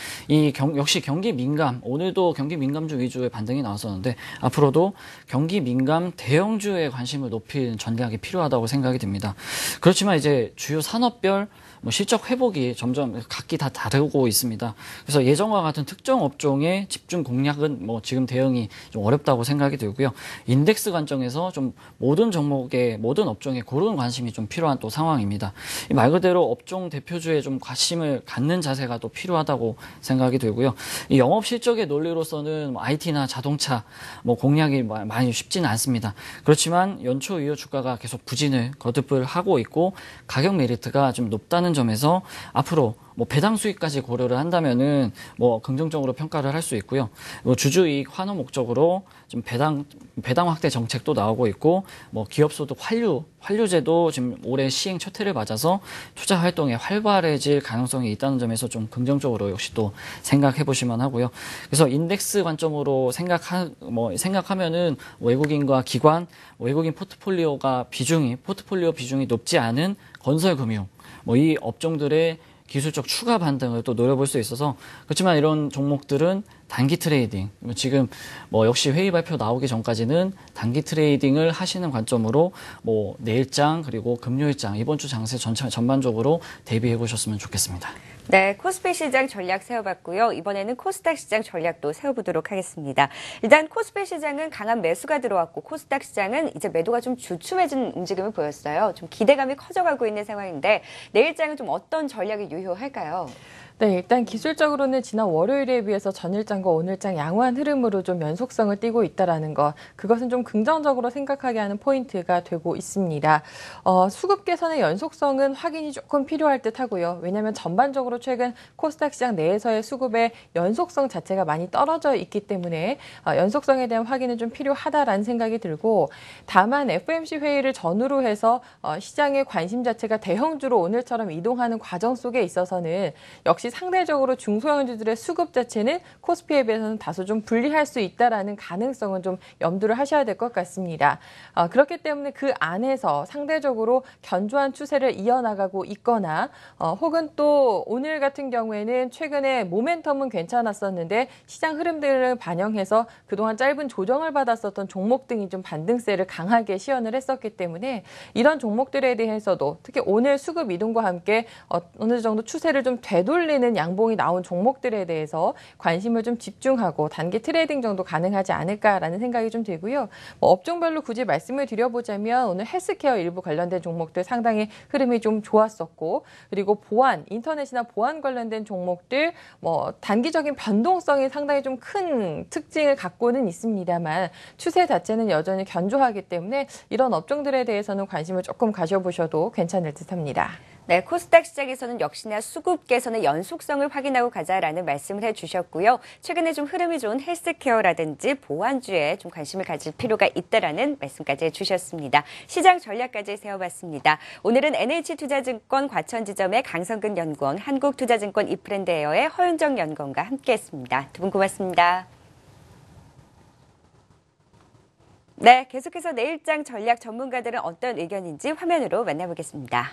역시 경기 민감, 오늘도 경기 민감주 위주의 반등이 나왔었는데 앞으로도 경기 민감 대형주에 관심을 높일 전략이 필요하다고 생각이 듭니다. 그렇지만 이제 주요 산업별 실적 회복이 점점 각기 다 다르고 있습니다. 그래서 예전과 같은 특정 업종의 집중 공략은 지금 대응이 좀 어렵다고 생각이 들고요. 인덱스 관점에서 좀 모든 종목의 모든 업종에 고른 관심이 좀 필요한 또 상황입니다. 말 그대로 업종 대표주에 좀 관심을 갖는 자세가 또 필요하다고 생각이 들고요. 이 영업 실적의 논리로서는 IT나 자동차 공략이 많이 쉽지는 않습니다. 그렇지만 연초 이후 주가가 계속 부진을 거듭을 하고 있고 가격 메리트가 좀 높다는 점에서 앞으로 배당 수익까지 고려를 한다면은 긍정적으로 평가를 할 수 있고요. 주주이익 환호 목적으로 좀 배당 확대 정책도 나오고 있고 기업소득 환류제도 지금 올해 시행 첫 해를 맞아서 투자 활동에 활발해질 가능성이 있다는 점에서 좀 긍정적으로 역시 또 생각해 보시면 하고요. 그래서 인덱스 관점으로 생각하면은 외국인과 기관, 외국인 포트폴리오 비중이 높지 않은 건설금융 이 업종들의 기술적 추가 반등을 또 노려볼 수 있어서 그렇지만 이런 종목들은 단기 트레이딩 지금 역시 회의 발표 나오기 전까지는 단기 트레이딩을 하시는 관점으로 내일장 그리고 금요일장 이번 주 장세 전반적으로 대비해 보셨으면 좋겠습니다. 네, 코스피 시장 전략 세워봤고요. 이번에는 코스닥 시장 전략도 세워보도록 하겠습니다. 일단 코스피 시장은 강한 매수가 들어왔고 코스닥 시장은 이제 매도가 좀 주춤해진 움직임을 보였어요. 좀 기대감이 커져가고 있는 상황인데 내일장은 좀 어떤 전략이 유효할까요? 네, 일단 기술적으로는 지난 월요일에 비해서 전일장과 오늘장 양호한 흐름으로 좀 연속성을 띠고 있다라는 것, 그것은 좀 긍정적으로 생각하게 하는 포인트가 되고 있습니다. 수급 개선의 연속성은 확인이 조금 필요할 듯 하고요. 왜냐하면 전반적으로 최근 코스닥 시장 내에서의 수급의 연속성 자체가 많이 떨어져 있기 때문에 연속성에 대한 확인은 좀 필요하다라는 생각이 들고, 다만 FOMC 회의를 전후로 해서 시장의 관심 자체가 대형주로 오늘처럼 이동하는 과정 속에 있어서는 역시 상대적으로 중소형주들의 수급 자체는 코스피에 비해서는 다소 좀 불리할 수 있다라는 가능성은 좀 염두를 하셔야 될 것 같습니다. 그렇기 때문에 그 안에서 상대적으로 견조한 추세를 이어나가고 있거나 혹은 또 오늘 같은 경우에는 최근에 모멘텀은 괜찮았었는데 시장 흐름들을 반영해서 그동안 짧은 조정을 받았었던 종목 등이 좀 반등세를 강하게 시연을 했었기 때문에 이런 종목들에 대해서도 특히 오늘 수급 이동과 함께 어느 정도 추세를 좀 되돌리는 양봉이 나온 종목들에 대해서 관심을 좀 집중하고 단기 트레이딩 정도 가능하지 않을까라는 생각이 좀 들고요. 업종별로 굳이 말씀을 드려보자면 오늘 헬스케어 일부 관련된 종목들 상당히 흐름이 좀 좋았었고, 그리고 인터넷이나 보안 관련된 종목들 단기적인 변동성이 상당히 좀 큰 특징을 갖고는 있습니다만 추세 자체는 여전히 견조하기 때문에 이런 업종들에 대해서는 관심을 조금 가져보셔도 괜찮을 듯합니다. 네, 코스닥 시장에서는 역시나 수급 개선의 연속성을 확인하고 가자라는 말씀을 해주셨고요. 최근에 좀 흐름이 좋은 헬스케어라든지 보안주에 좀 관심을 가질 필요가 있다라는 말씀까지 해주셨습니다. 시장 전략까지 세워봤습니다. 오늘은 NH투자증권 과천지점의 강성근 연구원, 한국투자증권 이프랜드에어의 허윤정 연구원과 함께했습니다. 두 분 고맙습니다. 네, 계속해서 내일장 전략 전문가들은 어떤 의견인지 화면으로 만나보겠습니다.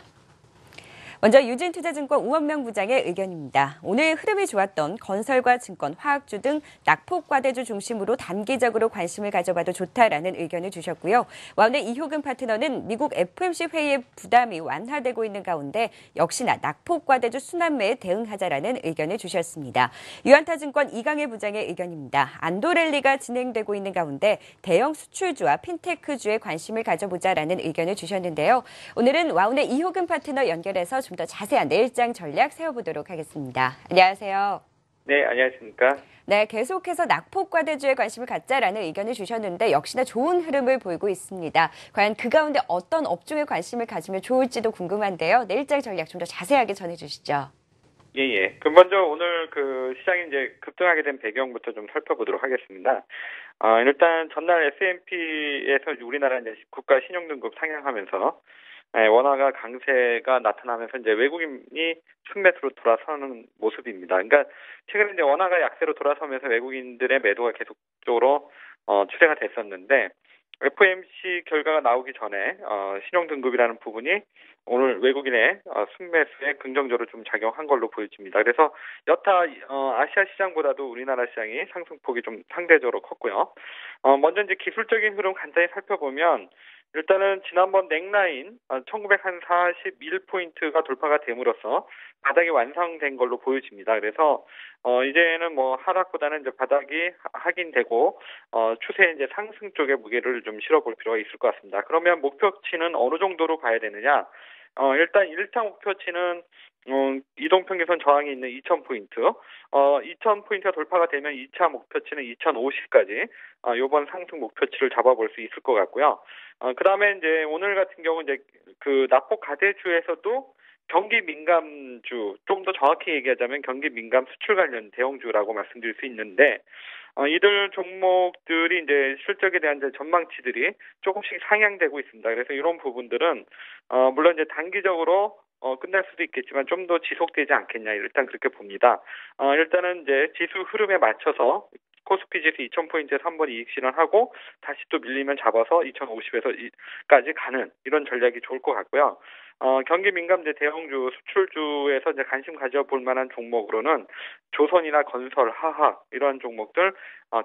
먼저 유진투자증권 우원명 부장의 의견입니다. 오늘 흐름이 좋았던 건설과 증권, 화학주 등 낙폭과대주 중심으로 단기적으로 관심을 가져봐도 좋다라는 의견을 주셨고요. 오늘 이효근 파트너는 미국 FOMC 회의의 부담이 완화되고 있는 가운데 역시나 낙폭과대주 순환매에 대응하자라는 의견을 주셨습니다. 유한타증권 이강일 부장의 의견입니다. 안도랠리가 진행되고 있는 가운데 대형 수출주와 핀테크주에 관심을 가져보자라는 의견을 주셨는데요. 오늘은 와운의 이효근 파트너 연결해서 좀 더 자세한 내일장 전략 세워보도록 하겠습니다. 안녕하세요. 네, 안녕하십니까. 네, 계속해서 낙폭과대주에 관심을 갖자라는 의견을 주셨는데 역시나 좋은 흐름을 보이고 있습니다. 과연 그 가운데 어떤 업종에 관심을 가지면 좋을지도 궁금한데요. 내일장 전략 좀 더 자세하게 전해주시죠. 예. 먼저 오늘 시장이 이제 급등하게 된 배경부터 좀 살펴보도록 하겠습니다. 일단 전날 S&P에서 우리나라 이제 국가 신용등급 상향하면서 원화가 강세가 나타나면서 이제 외국인이 순매수로 돌아서는 모습입니다. 그러니까 최근에 이제 원화가 약세로 돌아서면서 외국인들의 매도가 계속적으로 추세가 됐었는데 FOMC 결과가 나오기 전에 신용등급이라는 부분이 오늘 외국인의 순매수에 긍정적으로 좀 작용한 걸로 보여집니다. 그래서 여타 아시아 시장보다도 우리나라 시장이 상승폭이 좀 상대적으로 컸고요. 먼저 이제 기술적인 흐름 간단히 살펴보면 일단은 지난번 넥라인 1941포인트가 돌파가 됨으로써 바닥이 완성된 걸로 보여집니다. 그래서 이제는 뭐 하락보다는 이제 바닥이 확인되고 추세 이제 상승 쪽에 무게를 좀 실어볼 필요가 있을 것 같습니다. 그러면 목표치는 어느 정도로 봐야 되느냐? 일단 1차 목표치는 이동평균선 저항이 있는 2000포인트, 2000포인트가 돌파가 되면 2차 목표치는 2050까지 이번 상승 목표치를 잡아볼 수 있을 것 같고요. 그 다음에 이제 오늘 같은 경우 이제 그 납폭 가대주에서도 경기 민감주, 좀 더 정확히 얘기하자면 경기 민감 수출 관련 대형주라고 말씀드릴 수 있는데, 이들 종목들이 이제 실적에 대한 이제 전망치들이 조금씩 상향되고 있습니다. 그래서 이런 부분들은, 물론 이제 단기적으로 끝날 수도 있겠지만 좀 더 지속되지 않겠냐, 일단 그렇게 봅니다. 일단은 이제 지수 흐름에 맞춰서 코스피 지수 2000포인트에서 한번 이익 실현하고 다시 또 밀리면 잡아서 2050에서까지 가는 이런 전략이 좋을 것 같고요. 경기 민감제 대형주 수출주에서 이제 관심 가져볼 만한 종목으로는 조선이나 건설, 화학 이러한 종목들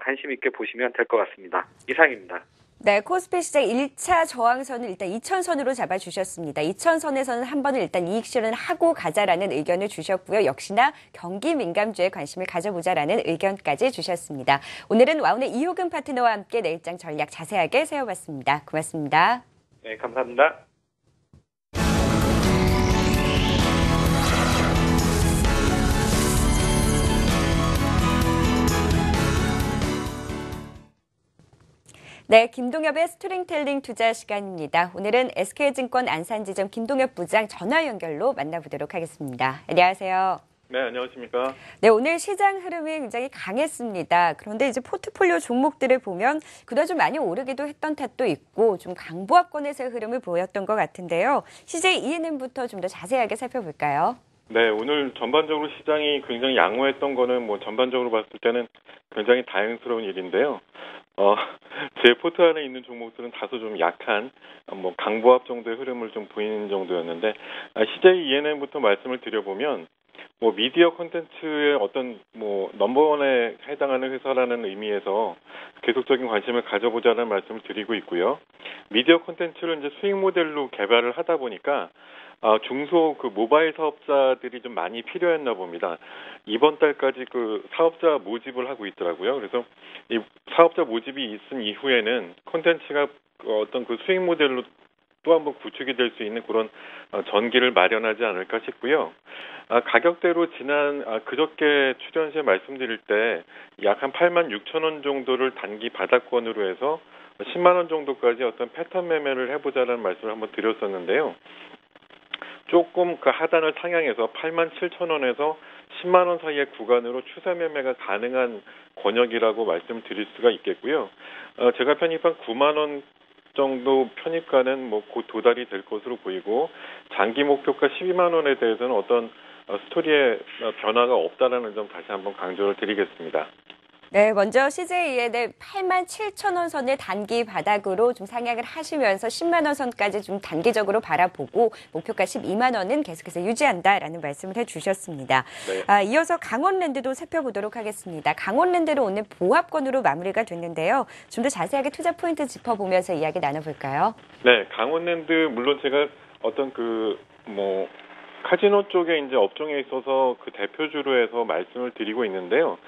관심 있게 보시면 될 것 같습니다. 이상입니다. 네, 코스피 시장 1차 저항선을 일단 2000선으로 잡아주셨습니다. 2000선에서는 한 번은 일단 이익 실현을 하고 가자라는 의견을 주셨고요. 역시나 경기 민감주에 관심을 가져보자라는 의견까지 주셨습니다. 오늘은 와운의 이효근 파트너와 함께 내일장 전략 자세하게 세워봤습니다. 고맙습니다. 네, 감사합니다. 네, 김동엽의 스토리텔링 투자 시간입니다. 오늘은 SK증권 안산지점 김동엽 부장 전화 연결로 만나보도록 하겠습니다. 안녕하세요. 네, 안녕하십니까. 네, 오늘 시장 흐름이 굉장히 강했습니다. 그런데 이제 포트폴리오 종목들을 보면 그동안 좀 많이 오르기도 했던 탓도 있고 좀 강보합권에서의 흐름을 보였던 것 같은데요. CJ ENM부터 좀 더 자세하게 살펴볼까요? 네, 오늘 전반적으로 시장이 굉장히 양호했던 거는 뭐 전반적으로 봤을 때는 굉장히 다행스러운 일인데요. 제 포트 안에 있는 종목들은 다소 좀 약한 뭐 강보합 정도의 흐름을 좀 보이는 정도였는데 CJ ENM부터 말씀을 드려보면 뭐 미디어 콘텐츠의 어떤 뭐 넘버원에 해당하는 회사라는 의미에서 계속적인 관심을 가져보자는 말씀을 드리고 있고요. 미디어 콘텐츠를 이제 수익 모델로 개발을 하다 보니까 중소 그 모바일 사업자들이 좀 많이 필요했나 봅니다. 이번 달까지 그 사업자 모집을 하고 있더라고요. 그래서 이 사업자 모집이 있은 이후에는 콘텐츠가 어떤 그 수익 모델로 또 한번 구축이 될 수 있는 그런 전기를 마련하지 않을까 싶고요. 가격대로 그저께 출연 시에 말씀드릴 때 약 한 86,000원 정도를 단기 바닥권으로 해서 10만 원 정도까지 어떤 패턴 매매를 해보자라는 말씀을 한번 드렸었는데요. 조금 그 하단을 상향해서 87,000원에서 10만 원 사이의 구간으로 추세 매매가 가능한 권역이라고 말씀드릴 수가 있겠고요. 제가 편입한 9만 원 정도 편입가는 뭐 곧 도달이 될 것으로 보이고 장기 목표가 12만 원에 대해서는 어떤 스토리의 변화가 없다라는 점 다시 한번 강조를 드리겠습니다. 네, 먼저 CJEN의 87,000원 선을 단기 바닥으로 좀 상향을 하시면서 10만 원 선까지 좀 단기적으로 바라보고 목표가 12만 원은 계속해서 유지한다라는 말씀을 해주셨습니다. 네. 이어서 강원랜드도 살펴보도록 하겠습니다. 강원랜드는 오늘 보합권으로 마무리가 됐는데요. 좀 더 자세하게 투자 포인트 짚어보면서 이야기 나눠볼까요? 네, 강원랜드 물론 제가 어떤 카지노 쪽에 이제 업종에 있어서 그 대표주로 해서 말씀을 드리고 있는데요.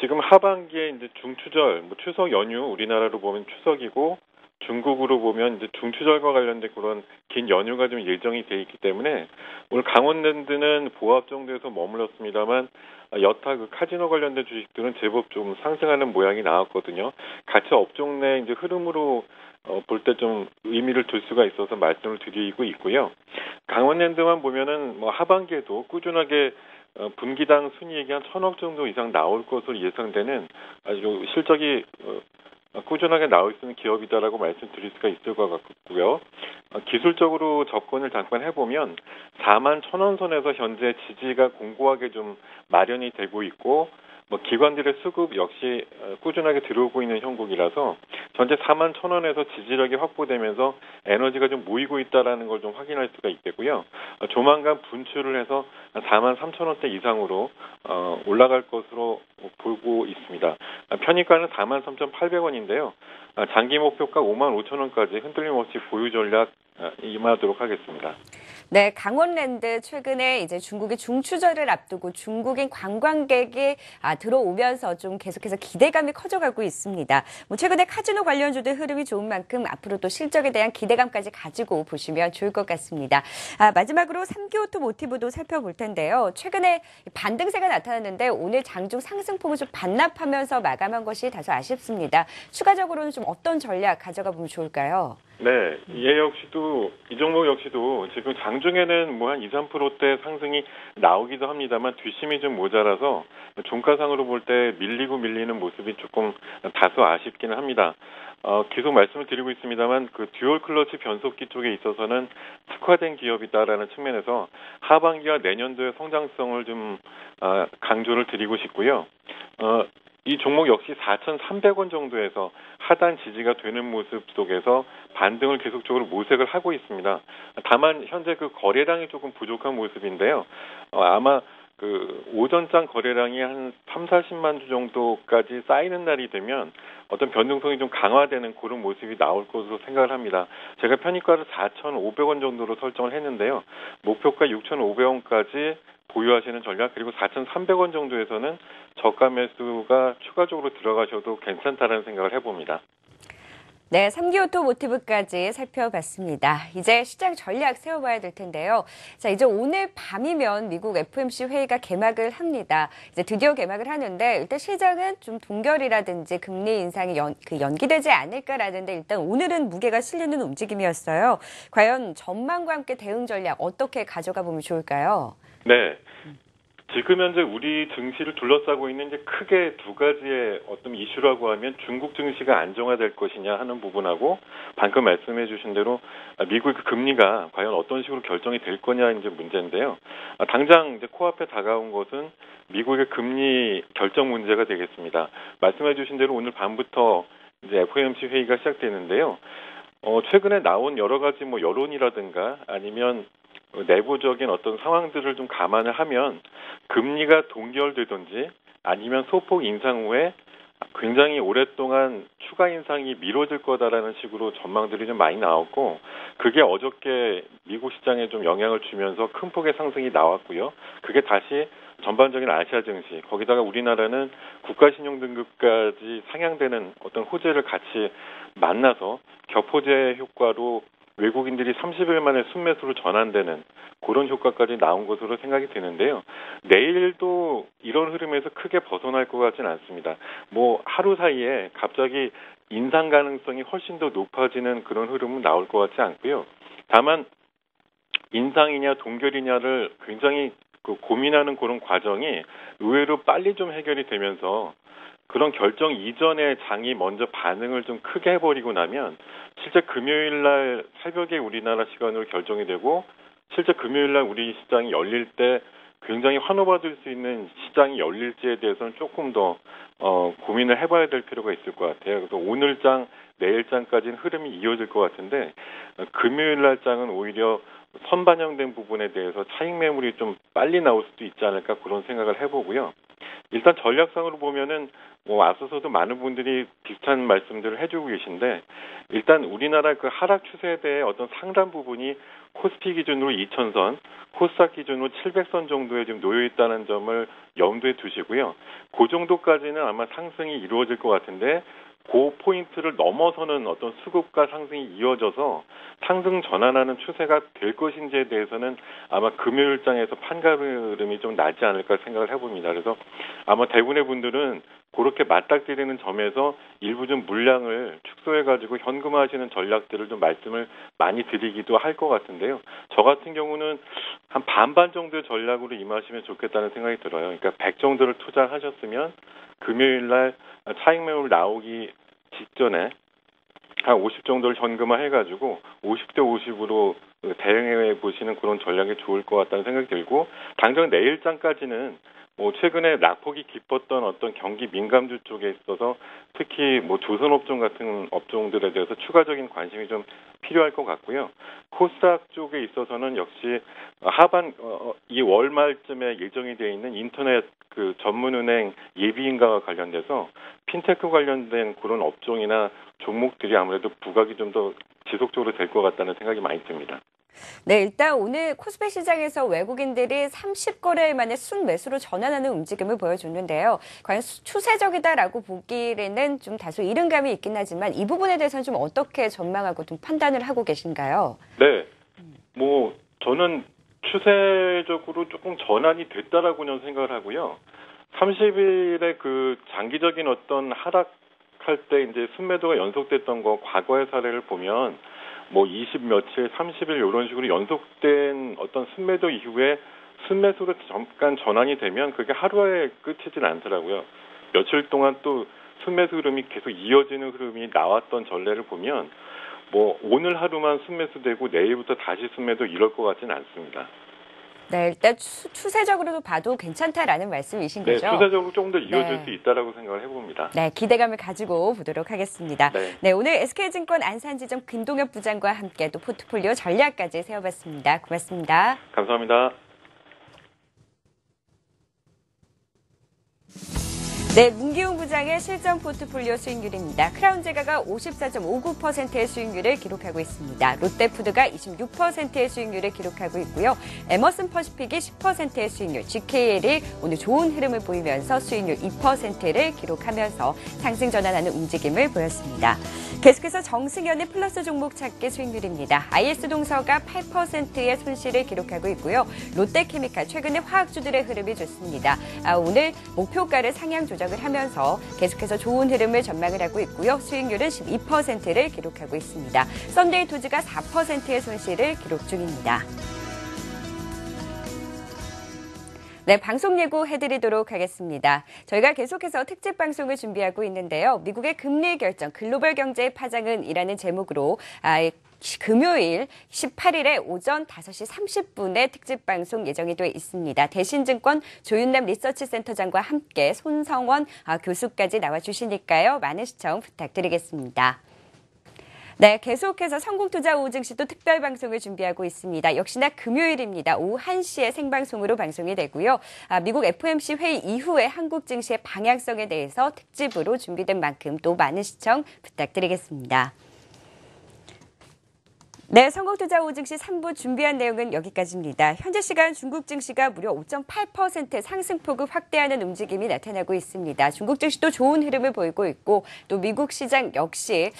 지금 하반기에 이제 중추절, 추석 연휴, 우리나라로 보면 추석이고, 중국으로 보면 이제 중추절과 관련된 그런 긴 연휴가 좀 예정이 돼 있기 때문에, 오늘 강원랜드는 보합 정도에서 머물렀습니다만, 여타 그 카지노 관련된 주식들은 제법 좀 상승하는 모양이 나왔거든요. 같이 업종 내 이제 흐름으로 볼 때 좀 의미를 둘 수가 있어서 말씀을 드리고 있고요. 강원랜드만 보면은 하반기에도 꾸준하게 분기당 순이익이 한 1,000억 정도 이상 나올 것으로 예상되는 아주 실적이 꾸준하게 나올 수 있는 기업이다라고 말씀드릴 수가 있을 것 같고요. 기술적으로 접근을 잠깐 해보면 41,000원 선에서 현재 지지가 공고하게 좀 마련이 되고 있고 기관들의 수급 역시 꾸준하게 들어오고 있는 형국이라서 전체 41,000원에서 지지력이 확보되면서 에너지가 좀 모이고 있다라는 걸 좀 확인할 수가 있겠고요. 조만간 분출을 해서 43,000원대 이상으로 올라갈 것으로 보고 있습니다. 편입가는 43,800원인데요. 장기 목표가 55,000원까지 흔들림 없이 보유 전략 임하도록 하겠습니다. 네, 강원랜드 최근에 이제 중국의 중추절을 앞두고 중국인 관광객이 들어오면서 좀 계속해서 기대감이 커져가고 있습니다. 최근에 카지노 관련주들 흐름이 좋은 만큼 앞으로 또 실적에 대한 기대감까지 가지고 보시면 좋을 것 같습니다. 마지막으로 3기 오토모티브도 살펴볼 텐데요. 최근에 반등세가 나타났는데 오늘 장중 상승폭을 좀 반납하면서 마감한 것이 다소 아쉽습니다. 추가적으로는 좀 어떤 전략 가져가 보면 좋을까요? 네, 이 종목 역시도 지금 장중에는 한 2, 3%대 상승이 나오기도 합니다만 뒷심이 좀 모자라서 종가상으로 볼 때 밀리는 모습이 조금 다소 아쉽기는 합니다. 계속 말씀을 드리고 있습니다만 그 듀얼 클러치 변속기 쪽에 있어서는 특화된 기업이다라는 측면에서 하반기와 내년도의 성장성을 좀 강조를 드리고 싶고요. 이 종목 역시 4,300원 정도에서 하단 지지가 되는 모습 속에서 반등을 계속적으로 모색을 하고 있습니다. 다만 현재 그 거래량이 조금 부족한 모습인데요. 아마 그 오전장 거래량이 한 3, 40만 주 정도까지 쌓이는 날이 되면 어떤 변동성이 좀 강화되는 그런 모습이 나올 것으로 생각을 합니다. 제가 편입가를 4,500원 정도로 설정을 했는데요. 목표가 6,500원까지 보유하시는 전략, 그리고 4,300원 정도에서는 저가 매수가 추가적으로 들어가셔도 괜찮다는 생각을 해봅니다. 네, 3기 오토모티브까지 살펴봤습니다. 이제 시장 전략 세워봐야 될 텐데요. 자, 이제 오늘 밤이면 미국 FOMC 회의가 개막을 합니다. 이제 드디어 개막을 하는데 일단 시장은 좀 동결이라든지 금리 인상이 연기되지 않을까라는데 일단 오늘은 무게가 실리는 움직임이었어요. 과연 전망과 함께 대응 전략 어떻게 가져가 보면 좋을까요? 네. 지금 현재 우리 증시를 둘러싸고 있는 이제 크게 두 가지의 어떤 이슈라고 하면 중국 증시가 안정화될 것이냐 하는 부분하고 방금 말씀해 주신 대로 미국의 금리가 과연 어떤 식으로 결정이 될 거냐 이제 문제인데요. 당장 이제 코앞에 다가온 것은 미국의 금리 결정 문제가 되겠습니다. 말씀해 주신 대로 오늘 밤부터 이제 FOMC 회의가 시작되는데요. 최근에 나온 여러 가지 여론이라든가 아니면 내부적인 어떤 상황들을 좀 감안을 하면 금리가 동결되든지 아니면 소폭 인상 후에 굉장히 오랫동안 추가 인상이 미뤄질 거다라는 식으로 전망들이 좀 많이 나왔고, 그게 어저께 미국 시장에 좀 영향을 주면서 큰 폭의 상승이 나왔고요. 그게 다시 전반적인 아시아 증시, 거기다가 우리나라는 국가신용등급까지 상향되는 어떤 호재를 같이 만나서 격호제 효과로 외국인들이 30일 만에 순매수로 전환되는 그런 효과까지 나온 것으로 생각이 되는데요. 내일도 이런 흐름에서 크게 벗어날 것 같지는 않습니다. 하루 사이에 갑자기 인상 가능성이 훨씬 더 높아지는 그런 흐름은 나올 것 같지 않고요. 다만 인상이냐 동결이냐를 굉장히 고민하는 그런 과정이 의외로 빨리 좀 해결이 되면서 그런 결정 이전에 장이 먼저 반응을 좀 크게 해버리고 나면 실제 금요일 날 새벽에 우리나라 시간으로 결정이 되고 실제 금요일 날 우리 시장이 열릴 때 굉장히 환호받을 수 있는 시장이 열릴지에 대해서는 조금 더 고민을 해봐야 될 필요가 있을 것 같아요. 그래서 오늘 장, 내일 장까지는 흐름이 이어질 것 같은데 금요일 날 장은 오히려 선반영된 부분에 대해서 차익 매물이 좀 빨리 나올 수도 있지 않을까 그런 생각을 해보고요. 일단 전략상으로 보면은 앞서서도 많은 분들이 비슷한 말씀들을 해주고 계신데 일단 우리나라 그 하락 추세에 대해 어떤 상당 부분이 코스피 기준으로 2,000선, 코스닥 기준으로 700선 정도에 지금 놓여 있다는 점을 염두에 두시고요. 그 정도까지는 아마 상승이 이루어질 것 같은데 그 포인트를 넘어서는 어떤 수급과 상승이 이어져서 상승 전환하는 추세가 될 것인지에 대해서는 아마 금요일장에서 판가름이 좀 나지 않을까 생각을 해봅니다. 그래서 아마 대부분의 분들은 그렇게 맞닥뜨리는 점에서 일부 좀 물량을 축소해가지고 현금화하시는 전략들을 좀 말씀을 많이 드리기도 할 것 같은데요. 저 같은 경우는 한 반반 정도의 전략으로 임하시면 좋겠다는 생각이 들어요. 그러니까 100 정도를 투자하셨으면 금요일 날 차익 매물 나오기 직전에 한 50 정도를 현금화해가지고 50대 50으로 대응해 보시는 그런 전략이 좋을 것 같다는 생각이 들고, 당장 내일장까지는 뭐 최근에 낙폭이 깊었던 어떤 경기 민감주 쪽에 있어서 특히 뭐 조선업종 같은 업종들에 대해서 추가적인 관심이 좀 필요할 것 같고요. 코스닥 쪽에 있어서는 역시 하반 이 월 말쯤에 예정이 되어 있는 인터넷 그 전문은행 예비인가와 관련돼서 핀테크 관련된 그런 업종이나 종목들이 아무래도 부각이 좀 더 지속적으로 될 것 같다는 생각이 많이 듭니다. 네, 일단 오늘 코스피 시장에서 외국인들이 30거래일 만에 순매수로 전환하는 움직임을 보여줬는데요. 과연 추세적이다라고 보기에는 좀 다소 이른감이 있긴 하지만 이 부분에 대해서는 좀 어떻게 전망하고 좀 판단을 하고 계신가요? 네, 뭐 저는 추세적으로 조금 전환이 됐다라고는 생각을 하고요. 30일에 그 장기적인 어떤 하락할 때 이제 순매도가 연속됐던 거 과거의 사례를 보면 뭐 20 며칠, 30일 이런 식으로 연속된 어떤 순매도 이후에 순매수로 잠깐 전환이 되면 그게 하루에 끝이진 않더라고요. 며칠 동안 또 순매수 흐름이 계속 이어지는 흐름이 나왔던 전례를 보면 뭐 오늘 하루만 순매수되고 내일부터 다시 순매도 이럴 것 같지는 않습니다. 네, 일단 추세적으로도 봐도 괜찮다라는 말씀이신 거죠? 네, 추세적으로 조금 더 이어질 수 있다라고 생각을 해봅니다. 네, 기대감을 가지고 보도록 하겠습니다. 네, 오늘 SK증권 안산지점 김동엽 부장과 함께 또 포트폴리오 전략까지 세워봤습니다. 고맙습니다. 감사합니다. 네, 문기웅 부장의 실전 포트폴리오 수익률입니다. 크라운제가가 54.59%의 수익률을 기록하고 있습니다. 롯데푸드가 26%의 수익률을 기록하고 있고요. 에머슨 퍼시픽이 10%의 수익률, GKL이 오늘 좋은 흐름을 보이면서 수익률 2%를 기록하면서 상승 전환하는 움직임을 보였습니다. 계속해서 정승현의 플러스 종목 찾기 수익률입니다. IS동서가 8%의 손실을 기록하고 있고요. 롯데케미칼 최근에 화학주들의 흐름이 좋습니다. 오늘 목표가를 상향 조정을 하면서 계속해서 좋은 흐름을 전망을 하고 있고요. 수익률은 12%를 기록하고 있습니다. 썬데이토즈가 4%의 손실을 기록 중입니다. 네, 방송 예고해드리도록 하겠습니다. 저희가 계속해서 특집 방송을 준비하고 있는데요. 미국의 금리 결정, 글로벌 경제의 파장은 이라는 제목으로 금요일 18일에 오전 5시 30분에 특집 방송 예정이 되어 있습니다. 대신증권 조윤남 리서치센터장과 함께 손성원 교수까지 나와주시니까요. 많은 시청 부탁드리겠습니다. 네, 계속해서 성공투자 오후증시도 특별 방송을 준비하고 있습니다. 역시나 금요일입니다. 오후 1시에 생방송으로 방송이 되고요. 미국 FOMC 회의 이후에 한국 증시의 방향성에 대해서 특집으로 준비된 만큼 또 많은 시청 부탁드리겠습니다. 네, 성공투자 오후증시 3부 준비한 내용은 여기까지입니다. 현재 시간 중국 증시가 무려 5.8% 상승폭을 확대하는 움직임이 나타나고 있습니다. 중국 증시도 좋은 흐름을 보이고 있고 또 미국 시장 역시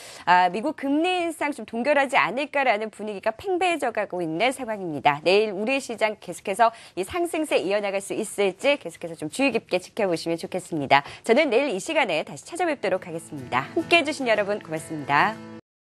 미국 금리 인상 좀 동결하지 않을까라는 분위기가 팽배해져 가고 있는 상황입니다. 내일 우리 시장 계속해서 이 상승세 이어나갈 수 있을지 계속해서 좀 주의 깊게 지켜보시면 좋겠습니다. 저는 내일 이 시간에 다시 찾아뵙도록 하겠습니다. 함께해 주신 여러분 고맙습니다.